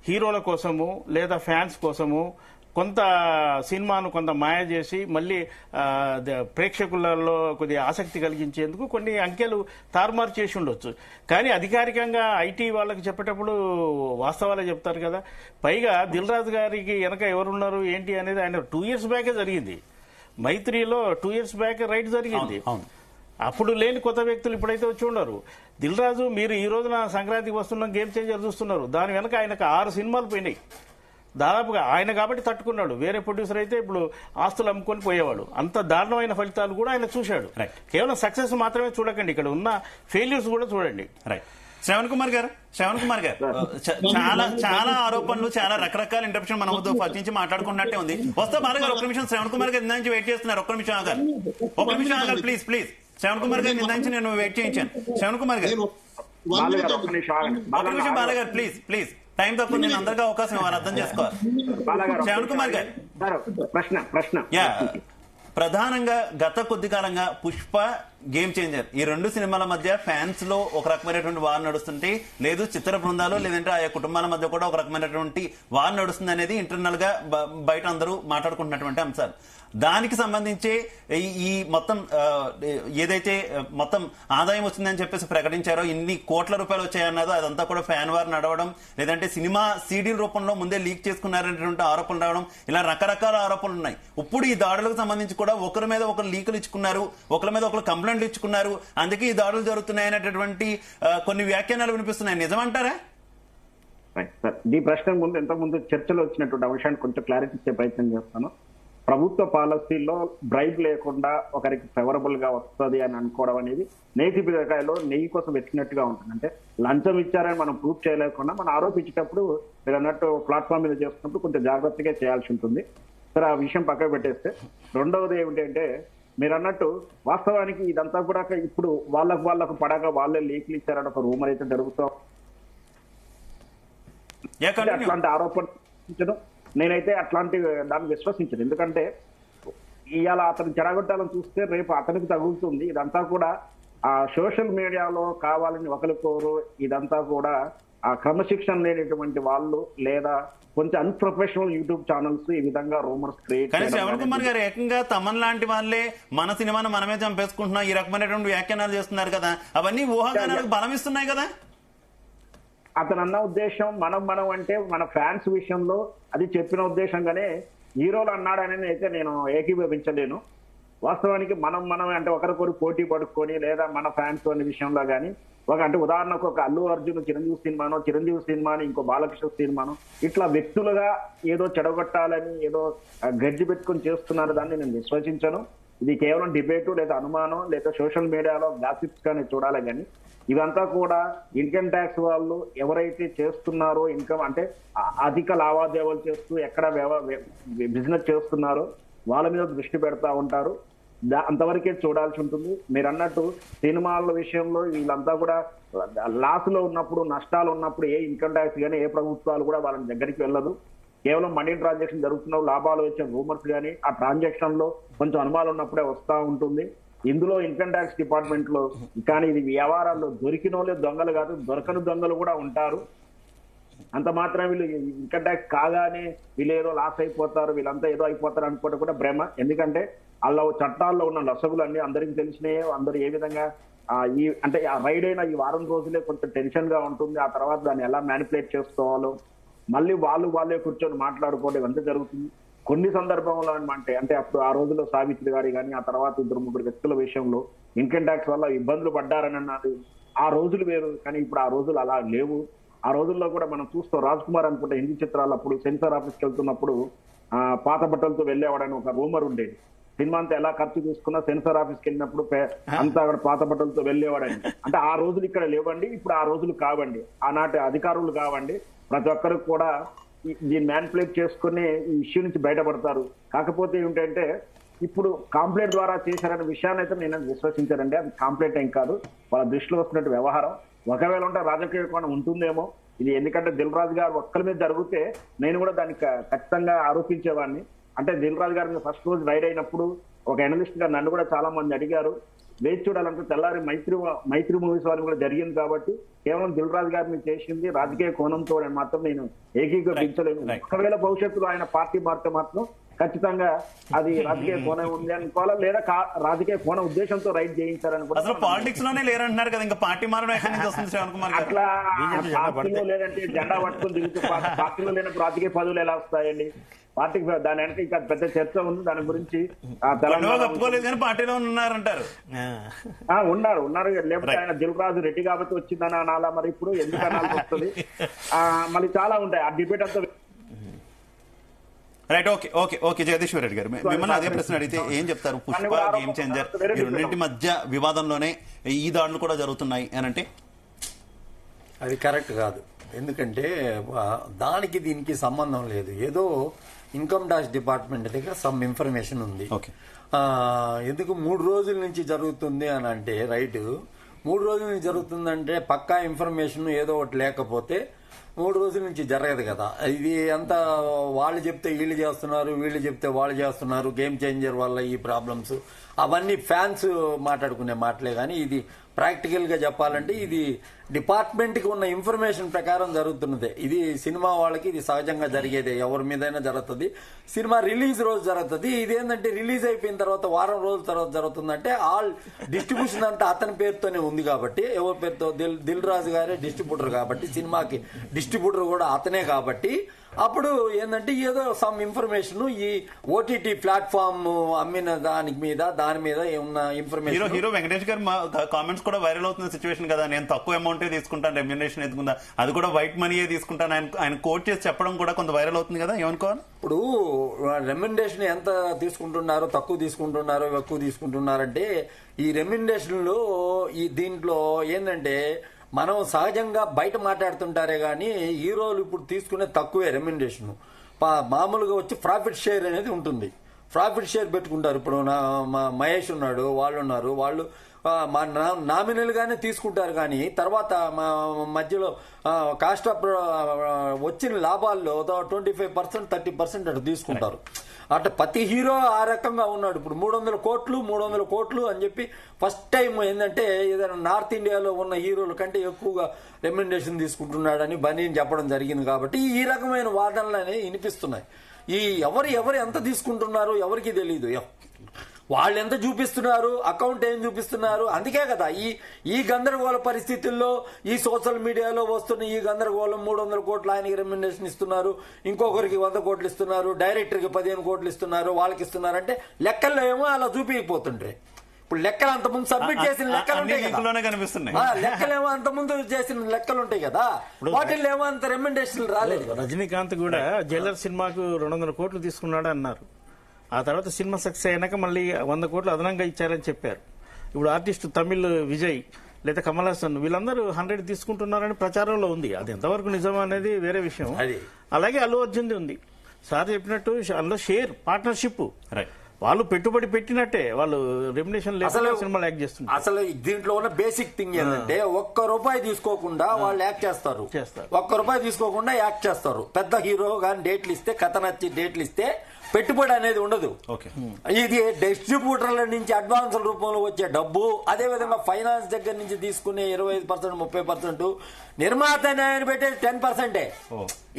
హీరోల కోసము లేదా ఫ్యాన్స్ కోసము కొంత సినిమాను కొంత మాయ చేసి మళ్ళీ ప్రేక్షకులలో కొద్దిగా ఆసక్తి కలిగించేందుకు కొన్ని అంకెలు తారుమారు చేసి ఉండొచ్చు. కానీ అధికారికంగా ఐటీ వాళ్ళకి చెప్పేటప్పుడు వాస్తవాలే చెప్తారు కదా. పైగా దిల్ రాజు గారికి వెనక ఎవరున్నారు ఏంటి అనేది ఆయన 2 years బ్యాకే జరిగింది. మైత్రిలో 2 years బ్యాక్ రైట్ జరిగింది. అప్పుడు లేని కొత్త వ్యక్తులు ఇప్పుడైతే వచ్చి ఉండరు. దిల్ రాజు మీరు ఈ రోజున సంక్రాంతికి వస్తున్న గేమ్ చేంజర్ చూస్తున్నారు. దాని వెనక ఆయనకు 6 సినిమాలు పోయినాయి దాదాపుగా. ఆయన కాబట్టి తట్టుకున్నాడు. వేరే ప్రొడ్యూసర్ అయితే ఇప్పుడు ఆస్తులు అమ్ముకొని పోయేవాడు. అంత దారుణమైన ఫలితాలు కూడా ఆయన చూశాడు. కేవలం సక్సెస్ మాత్రమే చూడకండి, ఇక్కడ ఉన్న ఫెయిల్యూర్స్ కూడా చూడండి. శ్రవణ్ కుమార్ గారు చాలా చాలా ఆరోపణలు, చాలా రకరకాల ఇంటర్ప్రిషన్ మన వద్ద ఫస్ట్ నుంచి మాట్లాడుకున్నట్టే ఉంది. వస్తా బాగా గారు, ఒక్క నిమిషం. శ్రవణ్ కుమార్ గారు ఇందాక వెయిట్ చేస్తున్నారు. ఒక్క నిమిషం ఆగారు ప్లీజ్. శ్రవణ్ కుమార్ గారు ఇందాక నేను వెయిట్ చేయించాను. శ్రవణ్ కుమార్ గారు ఒక్క నిమిషం. బాలగారు ప్లీజ్ టైం తక్కువ, నేను అందరికీ అవకాశం ఇవ్వాలి, అర్థం చేసుకోవాలి. శ్రవణ్ కుమార్ గారు ప్రశ్న ప్రధానంగా గత కొద్ది కాలంగా పుష్ప, గేమ్ చేంజర్ ఈ 2 సినిమాల మధ్య ఫ్యాన్స్ లో ఒక రకమైనటువంటి వార్ నడుస్తుంటే, లేదు చిత్ర బృందాలు లేదంటే ఆయా కుటుంబాల మధ్య కూడా ఒక రకమైనటువంటి వార్ నడుస్తుంది అనేది ఇంటర్నల్ గా బయట అందరూ మాట్లాడుకుంటున్నటువంటి అంశాలు. దానికి సంబంధించి ఈ మొత్తం ఏదైతే మొత్తం ఆదాయం వచ్చిందని చెప్పేసి ప్రకటించారో, ఇన్ని కోట్ల రూపాయలు వచ్చాయన్నదో అదంతా కూడా ఫ్యాన్ వార్ నడవడం, లేదంటే సినిమా సీడీల రూపంలో ముందే లీక్ చేసుకున్నారనేటువంటి ఆరోపణలు రావడం, ఇలా రకరకాల ఆరోపణలు ఉన్నాయి. ఇప్పుడు ఈ దాడులకు సంబంధించి కూడా ఒకరి మీద ఒకరు లీకులు ఇచ్చుకున్నారు, ఒకరి మీద ఒకరు కంప్లైంట్లు ఇచ్చుకున్నారు, అందుకే ఈ దాడులు జరుగుతున్నాయి అనేటటువంటి కొన్ని వ్యాఖ్యానాలు వినిపిస్తున్నాయి. నిజమంటారా? ఈ ప్రశ్న ఇంతకుముందు చర్చలో వచ్చినటువంటి అంశాన్ని కొంచెం క్లారిటీ ఇచ్చే ప్రయత్నం చేస్తాను. ప్రభుత్వ పాలసీలో బ్రైబ్ లేకుండా ఒకరికి ఫేవరబుల్ గా వస్తుంది అని అనుకోవడం అనేది నేతి పిల్లకాయలో నెయ్యి కోసం వెతికినట్టుగా ఉంటుంది. అంటే లంచం ఇచ్చారని మనం ప్రూఫ్ చేయలేకుండా మనం ఆరోపించేటప్పుడు మీరు అన్నట్టు ప్లాట్ఫామ్ మీద చేస్తున్నప్పుడు కొంచెం జాగ్రత్తగా చేయాల్సి ఉంటుంది. సరే, ఆ విషయం పక్కకు పెట్టేస్తే, రెండవది ఏమిటంటే మీరు అన్నట్టు వాస్తవానికి ఇదంతా కూడా ఇప్పుడు వాళ్ళకు పడగా వాళ్ళే లీక్లు ఇచ్చారని ఒక రూమర్ అయితే జరుగుతూ, అట్లాంటి ఆరోపణ నేనైతే అట్లాంటి దాన్ని విశ్వసించను. ఎందుకంటే ఇవాళ అతను చెడగొట్టాలని చూస్తే రేపు అతనికి తగులుతుంది. ఇదంతా కూడా ఆ సోషల్ మీడియాలో కావాలని ఒకరికొరు ఇదంతా కూడా ఆ క్రమశిక్షణ లేనటువంటి వాళ్ళు లేదా కొంచెం అన్ప్రొఫెషనల్ యూట్యూబ్ ఛానల్స్ ఈ విధంగా రూమర్స్ క్రియేట్. కానీ శ్రవణ్ కుమార్ గారు ఏకంగా తమన్ లాంటి వాళ్ళే మన సినిమాను మనమే చంపేసుకుంటున్నాం ఈ రకమైనటువంటి వ్యాఖ్యానాలు చేస్తున్నారు కదా, అవన్నీ ఊహాగానాలకు బలం ఇస్తున్నాయి కదా. అతను అన్న ఉద్దేశం మనం అంటే మన ఫ్యాన్స్ విషయంలో అది చెప్పిన ఉద్దేశంగానే హీరోలు అన్నాడని అయితే నేను ఏకీభవించలేను. వాస్తవానికి మనం అంటే ఒకరికొకరు పోటీ పడుకొని లేదా మన ఫ్యాన్స్ అనే విషయంలో కానీ అంటే ఉదాహరణకు ఒక అల్లు అర్జున్ చిరంజీవి సినిమాను ఇంకో బాలకృష్ణ సినిమాను ఇట్లా వ్యక్తులుగా ఏదో చెడగొట్టాలని ఏదో గడ్డి పెట్టుకొని చేస్తున్నారు, దాన్ని నేను విశ్వసించను. ఇది కేవలం డిబేటు లేదా అనుమానం లేదా సోషల్ మీడియాలో గాసిప్స్ గానే చూడాలి. కానీ ఇదంతా కూడా ఇన్కమ్ ట్యాక్స్ వాళ్ళు ఎవరైతే చేస్తున్నారో, ఇన్కమ్ అంటే అధిక లావాదేవీలు చేస్తూ ఎక్కడ బిజినెస్ చేస్తున్నారో వాళ్ళ మీద దృష్టి పెడతా ఉంటారు. అంతవరకే చూడాల్సి ఉంటుంది. మీరు అన్నట్టు సినిమాల విషయంలో వీళ్ళంతా కూడా లాస్లో ఉన్నప్పుడు, నష్టాలు ఉన్నప్పుడు ఏ ఇన్కమ్ ట్యాక్స్ కానీ ఏ ప్రభుత్వాలు కూడా వాళ్ళ దగ్గరికి వెళ్ళదు. కేవలం మనీ ట్రాన్సాక్షన్ జరుగుతున్న లాభాలు వచ్చే రూమర్స్ కానీ ఆ ట్రాన్సాక్షన్ లో కొంచెం అనుమానం ఉన్నప్పుడే వస్తూ ఉంటుంది. ఇందులో ఇన్కమ్ ట్యాక్స్ డిపార్ట్మెంట్ లో కానీ ఇది వ్యవహారాల్లో దొరికినోళ్ళే దొంగలు కాదు, దొరకని దొంగలు కూడా ఉంటారు. అంత మాత్రం వీళ్ళు ఇన్కమ్ ట్యాక్స్ కాగానే వీళ్ళు ఏదో లాస్ అయిపోతారు, వీళ్ళంతా ఏదో అయిపోతారు అనుకోవడం కూడా భ్రమ. ఎందుకంటే అలా చట్టాల్లో ఉన్న లసగులు అన్ని అందరికి తెలిసినాయే. అందరూ ఏ విధంగా అంటే ఆ రైడ్ అయిన ఈ వారం రోజులే కొంచెం టెన్షన్ గా ఉంటుంది. ఆ తర్వాత దాన్ని ఎలా మ్యానిపులేట్ చేసుకోవాలో మళ్ళీ వాళ్ళే కూర్చొని మాట్లాడుకోవడం ఇవంతా జరుగుతుంది. కొన్ని సందర్భంలో అంటే అప్పుడు ఆ రోజుల్లో సావిత్రి గారి కానీ ఆ తర్వాత 2-3 వ్యక్తుల విషయంలో ఇన్కమ్ ట్యాక్స్ వల్ల ఇబ్బందులు పడ్డారని అన్నది ఆ రోజులు వేరు. కానీ ఇప్పుడు ఆ రోజులు అలా లేవు. ఆ రోజుల్లో కూడా మనం చూస్తాం, రాజ్ కుమార్ అనుకుంటే హిందీ చిత్రాలు అప్పుడు సెన్సార్ ఆఫీస్కి వెళ్తున్నప్పుడు పాత బట్టలతో వెళ్ళేవాడని ఒక రూమర్ ఉండేది. సినిమా అంతా ఎలా ఖర్చు తీసుకున్నా సెన్సార్ ఆఫీస్కి వెళ్ళినప్పుడు అంతా అక్కడ పాత బట్టలతో వెళ్ళేవాడని. అంటే ఆ రోజులు ఇక్కడ లేవండి, ఇప్పుడు ఆ రోజులు కావండి, ఆనాటి అధికారులు కావండి. ప్రతి ఒక్కరు కూడా దీన్ని మ్యానిపులేట్ చేసుకుని ఈ ఇష్యూ నుంచి బయటపడతారు. కాకపోతే ఏంటంటే ఇప్పుడు కాంప్లైంట్ ద్వారా చేశారనే విషయాన్ని అయితే నేను విశ్వసించానండి. అది కాంప్లైంట్ ఏం కాదు, వాళ్ళ దృష్టిలో వస్తున్నట్టు వ్యవహారం. ఒకవేళ ఉంటే రాజకీయ కోణం ఉంటుందేమో ఇది. ఎందుకంటే దిల్ రాజు గారు ఒక్కరి మీద జరిగితే నేను కూడా దాన్ని ఖచ్చితంగా ఆరోపించేవాడిని. అంటే దిల్ రాజు గారి మీద ఫస్ట్ రోజు రైడ్ అయినప్పుడు ఒక అనలిస్ట్ గా నన్ను కూడా చాలా మంది అడిగారు. వేచి చూడాలంటే తెల్లారి మైత్రి మూవీస్ వారిని కూడా జరిగింది కాబట్టి కేవలం దిల్ రాజు గారిని చేసింది రాజకీయ కోణంతో మాత్రం నేను ఏకీకరించలేను. ఒకవేళ భవిష్యత్తులో ఆయన పార్టీ మారితే మాత్రం ఖచ్చితంగా అది రాజకీయ కోణం ఉంది అనుకోవాలా, లేదా రాజకీయ కోణ ఉద్దేశంతో రైడ్ చేయించారని కూడా. అసలు పాలిటిక్స్ లోనే లేరంటున్నారు కదా, ఇంకా పార్టీ మారడం ఎక్కడి నుంచి వస్తుంది శ్రవణ్ కుమార్ గారు? అట్లా పార్టీలో లేదంటే జెండా పట్టుకుని తిరుగుతూ పార్టీలో లేనప్పుడు రాజకీయ పదవులు ఎలా వస్తాయండి? పార్టీకి దాని వెనక ఇంకా పెద్ద చర్చ ఉంది దాని గురించి. ఒప్పుకోలేదు కానీ పార్టీలో ఉన్నారంటారు. ఉన్నారు లేకపోతే ఆయన దిల్ రాజు రెడ్డి కాబట్టి వచ్చిందని అనాలా, మరి ఇప్పుడు ఎందుకు అనాల్సి వస్తుంది? మళ్ళీ చాలా ఉంటాయి ఆ డిబేట్ అంతా. Right, okay okay okay Jagadishwar Reddy గారు, మిమ్మల్ని అదే ప్రశ్న అడిగితే ఏం చెప్తారు? పుష్ప, గేమ్ చేంజర్ ఈ రెండింటి మధ్య వివాదంలోనే ఈ దాడులు కూడా జరుగుతున్నాయి అని అంటే అది కరెక్ట్ కాదు. ఎందుకంటే దానికి దీనికి సంబంధం లేదు. ఏదో ఇన్కమ్ ట్యాక్స్ డిపార్ట్మెంట్ దగ్గర సమ్ ఇన్ఫర్మేషన్ ఉంది. ఎందుకు 3 రోజుల నుంచి జరుగుతుంది అని అంటే రైట్, 3 రోజుల నుంచి జరుగుతుందంటే పక్కా ఇన్ఫర్మేషన్ ఏదో ఒకటి లేకపోతే 3 రోజుల నుంచి జరగదు కదా. ఇది అంతా వాళ్ళు చెప్తే వీళ్ళు చేస్తున్నారు, వీళ్ళు చెప్తే వాళ్ళు చేస్తున్నారు, గేమ్ చేంజర్ వల్ల ఈ ప్రాబ్లమ్స్ అవన్నీ ఫ్యాన్స్ మాట్లాడుకునే మాటలే. కానీ ఇది ప్రాక్టికల్ గా చెప్పాలంటే ఇది డిపార్ట్మెంట్ కి ఉన్న ఇన్ఫర్మేషన్ ప్రకారం జరుగుతున్నదే. ఇది సినిమా వాళ్ళకి ఇది సహజంగా జరిగేదే, ఎవరి మీదైనా జరుగుతుంది. సినిమా రిలీజ్ రోజు జరుగుతుంది. ఇదేంటంటే రిలీజ్ అయిపోయిన తర్వాత వారం రోజుల తర్వాత జరుగుతుందంటే ఆల్ డిస్ట్రిబ్యూషన్ అంతా అతని పేరుతోనే ఉంది కాబట్టి, ఎవరి పేరుతో దిల్ రాజు గారే డిస్ట్రిబ్యూటర్ కాబట్టి, సినిమాకి డిస్ట్రిబ్యూటర్ కూడా అతనే కాబట్టి అప్పుడు ఏంటంటే ఏదో సమ్ ఇన్ఫర్మేషన్ ఈ ఓటీటీ ప్లాట్ఫామ్ అమ్మిన దాని మీద ఉన్న ఇన్ఫర్మేషన్. హీరో వెంకటేష్ గారు కామెంట్స్ కూడా వైరల్ అవుతున్న సిచ్యువేషన్ కదా, నేను తక్కువ అమౌంట్ తీసుకుంటాను, రెమ్యునరేషన్ ఎదుగుందా, అది కూడా వైట్ మనీయే తీసుకుంటాను ఆయన కోట్ చేసి చెప్పడం కూడా కొంత వైరల్ అవుతుంది కదా, ఏమనుకోవాలి? ఇప్పుడు రెమ్యునరేషన్ ఎంత తీసుకుంటున్నారో, తక్కువ తీసుకుంటున్నారో, ఎక్కువ తీసుకుంటున్నారంటే ఈ రెమ్యునరేషన్ లో ఈ దీంట్లో ఏంటంటే మనం సహజంగా బయట మాట్లాడుతుంటారే గానీ హీరోలు ఇప్పుడు తీసుకునే తక్కువే రెమ్యునరేషన్. మామూలుగా వచ్చి ప్రాఫిట్ షేర్ అనేది ఉంటుంది. ప్రాఫిట్ షేర్ పెట్టుకుంటారు. ఇప్పుడు మహేష్ ఉన్నాడు, వాళ్ళు నామినల్ గానే తీసుకుంటారు. కానీ తర్వాత మధ్యలో కాస్ట్ ఆఫ్ వచ్చిన లాభాల్లో 25%, 30% అటు తీసుకుంటారు. అట్లా ప్రతి హీరో ఆ రకంగా ఉన్నాడు. ఇప్పుడు 300 కోట్లు అని చెప్పి ఫస్ట్ టైం ఏంటంటే ఏదైనా నార్త్ ఇండియాలో ఉన్న హీరోల కంటే ఎక్కువగా రెమ్యునరేషన్ తీసుకుంటున్నాడని బనీని చెప్పడం జరిగింది. కాబట్టి ఈ రకమైన వాదనలు అనేవి వినిపిస్తున్నాయి. ఈ ఎవరు ఎంత తీసుకుంటున్నారో ఎవరికి తెలియదు. వాళ్ళు ఎంత చూపిస్తున్నారు, అకౌంట్ ఏం చూపిస్తున్నారు. అందుకే కదా ఈ గందరగోళ పరిస్థితుల్లో ఈ సోషల్ మీడియాలో వస్తున్న ఈ గందరగోళం. 300 కోట్లు ఆయనకి రెమ్యునరేషన్ ఇస్తున్నారు, ఇంకొకరికి 100 కోట్లు ఇస్తున్నారు, డైరెక్టర్ కి 15 కోట్లు ఇస్తున్నారు, వాళ్ళకి ఇస్తున్నారు. అంటే లెక్కల్లో ఏమో అలా చూపించకపోతుండ్రే. ఇప్పుడు లెక్కలు అంతకుముందు సబ్మిట్ చేసిన లెక్కలు ఉంటాయి కదా, లెక్కలేమో అంతకుముందు చేసిన లెక్కలు ఉంటాయి కదా, వాటిల్లో ఏమో అంత రెమ్యునరేషన్ రాలేదు. రజనీకాంత్ కూడా జైలర్ సినిమాకు 200 కోట్లు తీసుకున్నాడు అన్నారు. ఆ తర్వాత సినిమా సక్సెస్ అయినాక మళ్ళీ 100 కోట్లు అదనంగా ఇచ్చారని చెప్పారు. ఇప్పుడు ఆర్టిస్ట్ తమిళ్ విజయ్ లేదా కమల్ హాసన్ వీళ్ళందరూ 100 తీసుకుంటున్నారని ప్రచారంలో ఉంది. అది ఎంతవరకు నిజం అనేది వేరే విషయం. అలాగే అల్లు అర్జున్ది ఉంది. సార్ చెప్పినట్టు అందులో షేర్ పార్ట్నర్షిప్, వాళ్ళు పెట్టుబడి పెట్టినట్టే వాళ్ళు రెమ్యునరేషన్ లేకుండా సినిమాలు యాక్ట్ చేస్తున్నారు. అసలు దీంట్లో ఉన్న బేసిక్ థింగ్ ఏంటంటే ₹1 తీసుకోకుండా వాళ్ళు యాక్ట్ చేస్తారు. ₹1 తీసుకోకుండా యాక్ట్ చేస్తారు. పెద్ద హీరో కానీ డేట్లు ఇస్తే, కథ నచ్చి డేట్లు ఇస్తే పెట్టుబడి అనేది ఉండదు. ఇది డిస్ట్రిబ్యూటర్ల నుంచి అడ్వాన్సుల రూపంలో వచ్చే డబ్బు, అదే విధంగా ఫైనాన్స్ దగ్గర నుంచి తీసుకునే 25%, 30%, నిర్మాత ఆయన పెట్టేది 10%.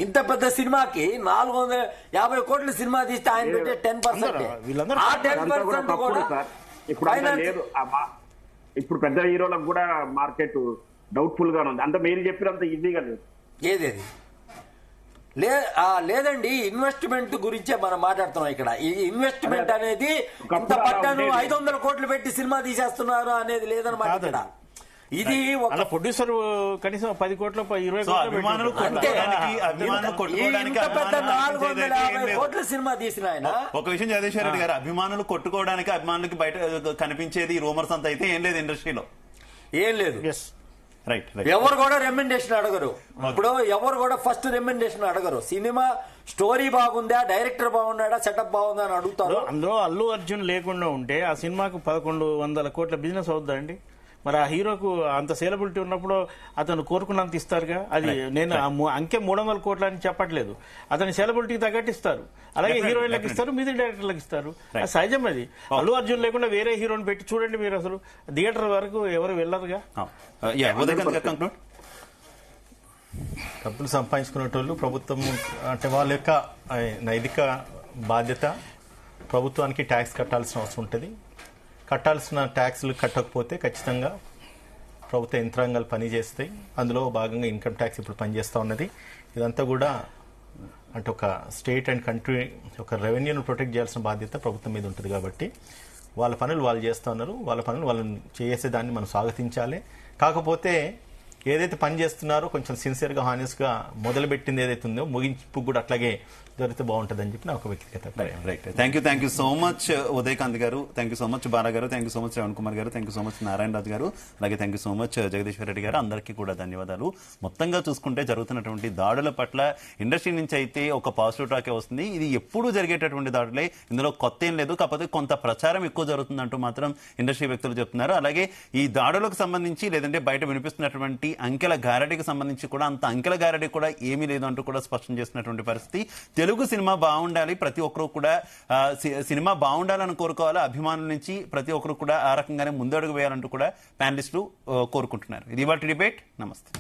ఇంత పెద్ద సినిమాకి 450 కోట్ల సినిమా తీస్తే ఆయన పెట్టే 10%. ఆ 10% కూడా ఇప్పుడు పెద్ద హీరోలకు కూడా మార్కెట్ డౌట్ఫుల్ గా ఉంది. అంత మీరు చెప్పినంత ఈజీగా లేదు. ఏదేది లేదండి, ఇన్వెస్ట్మెంట్ గురించే మనం మాట్లాడుతున్నాం ఇక్కడ. ఈ ఇన్వెస్ట్మెంట్ అనేది ఇంత పట్టాను 500 కోట్లు పెట్టి సినిమా తీసేస్తున్నారు అనేది లేదన్నమాట ఇక్కడ. ఇది ఒక ప్రొడ్యూసర్ కనీసం 10 కోట్ల 20 కోట్ల సినిమా తీసిన ఆయన. ఒక విషయం జగదీశ్వర్ రెడ్డి గారు, అభిమానులు కొట్టుకోవడానికి అభిమానులకి బయట కనిపించేది రూమర్స్ అంతా అయితే ఏం లేదు ఇండస్ట్రీలో, ఏం లేదు. రైట్ ఎవరు కూడా రెమెండేషన్ అడగరు. ఇప్పుడు ఎవరు కూడా ఫస్ట్ రెమెండేషన్ అడగరు. సినిమా స్టోరీ బాగుందా, డైరెక్టర్ బాగున్నాడా, సెటప్ బాగుందా అని అడుగుతారు. అందులో అల్లు అర్జున్ లేకుండా ఉంటే ఆ సినిమాకు 1100 కోట్ల బిజినెస్ అవుద్దా అండి? మరి ఆ హీరోకు అంత సేలబిలిటీ ఉన్నప్పుడు అతను కోరుకున్నంత ఇస్తారుగా. అది నేను అంకె 300 కోట్ల అని చెప్పట్లేదు, అతని సేలబిలిటీకి తగ్గట్టు ఇస్తారు. అలాగే హీరోయిన్లకు ఇస్తారు, మిగతా డైరెక్టర్లకు ఇస్తారు. అది సహజం. అది అల్లు అర్జున్ లేకుండా వేరే హీరోని పెట్టి చూడండి మీరు, అసలు థియేటర్ వరకు ఎవరు వెళ్ళరుగా. డబ్బులు సంపాదించుకునేటోళ్ళు ప్రభుత్వం అంటే వాళ్ళ యొక్క నైతిక బాధ్యత, ప్రభుత్వానికి ట్యాక్స్ కట్టాల్సిన అవసరం ఉంటుంది. కట్టాల్సిన ట్యాక్స్లు కట్టకపోతే ఖచ్చితంగా ప్రభుత్వ యంత్రాంగాలు పనిచేస్తాయి. అందులో భాగంగా ఇన్కమ్ ట్యాక్స్ ఇప్పుడు పనిచేస్తూ ఉన్నది. ఇదంతా కూడా అంటే ఒక స్టేట్ అండ్ కంట్రీ ఒక రెవెన్యూను ప్రొటెక్ట్ చేయాల్సిన బాధ్యత ప్రభుత్వం మీద ఉంటుంది. కాబట్టి వాళ్ళ పనులు వాళ్ళు చేస్తూ ఉన్నారు. వాళ్ళ పనులు వాళ్ళని చేసేదాన్ని మనం స్వాగతించాలి. కాకపోతే ఏదైతే పని చేస్తున్నారో కొంచెం సిన్సియర్గా, హానెస్ట్గా మొదలుపెట్టింది ఏదైతే ఉందో ముగింపు కూడా అట్లాగే జరిగితే బాగుంటుందని చెప్పి నా ఒక వ్యక్తిగత right. Thank you so much Udaykanth గారు, thank you so much Bala గారు, thank you so much Shravan Kumar గారు, thank you so much Narayana Raju గారు, అలాగే thank you so much Jagadeeshwar Reddy గారు. అందరికీ కూడా ధన్యవాదాలు. మొత్తంగా చూసుకుంటే జరుగుతున్నటువంటి దాడుల పట్ల ఇండస్ట్రీ నుంచి అయితే ఒక పాజిటివ్ టాకే వస్తుంది. ఇది ఎప్పుడూ జరిగేటటువంటి దాడులే, ఇందులో కొత్త ఏం లేదు. కాకపోతే కొంత ప్రచారం ఎక్కువ జరుగుతుందంటూ మాత్రం ఇండస్ట్రీ వ్యక్తులు చెప్తున్నారు. అలాగే ఈ దాడులకు సంబంధించి లేదంటే బయట వినిపిస్తున్నటువంటి అంకెల గారడీకి సంబంధించి కూడా అంత అంకెల గారడీ కూడా ఏమీ లేదు అంటూ కూడా స్పష్టం చేస్తున్నటువంటి పరిస్థితి. తెలుగు సినిమా బాగుండాలి, ప్రతి ఒక్కరు కూడా సినిమా బాగుండాలని కోరుకోవాలి. అభిమానుల నుంచి ప్రతి ఒక్కరు కూడా ఆ రకంగానే ముందడుగు వేయాలంటూ కూడా ప్యానలిస్టులు కోరుకుంటున్నారు. ఇది ఇవాళ డిబేట్. నమస్తే.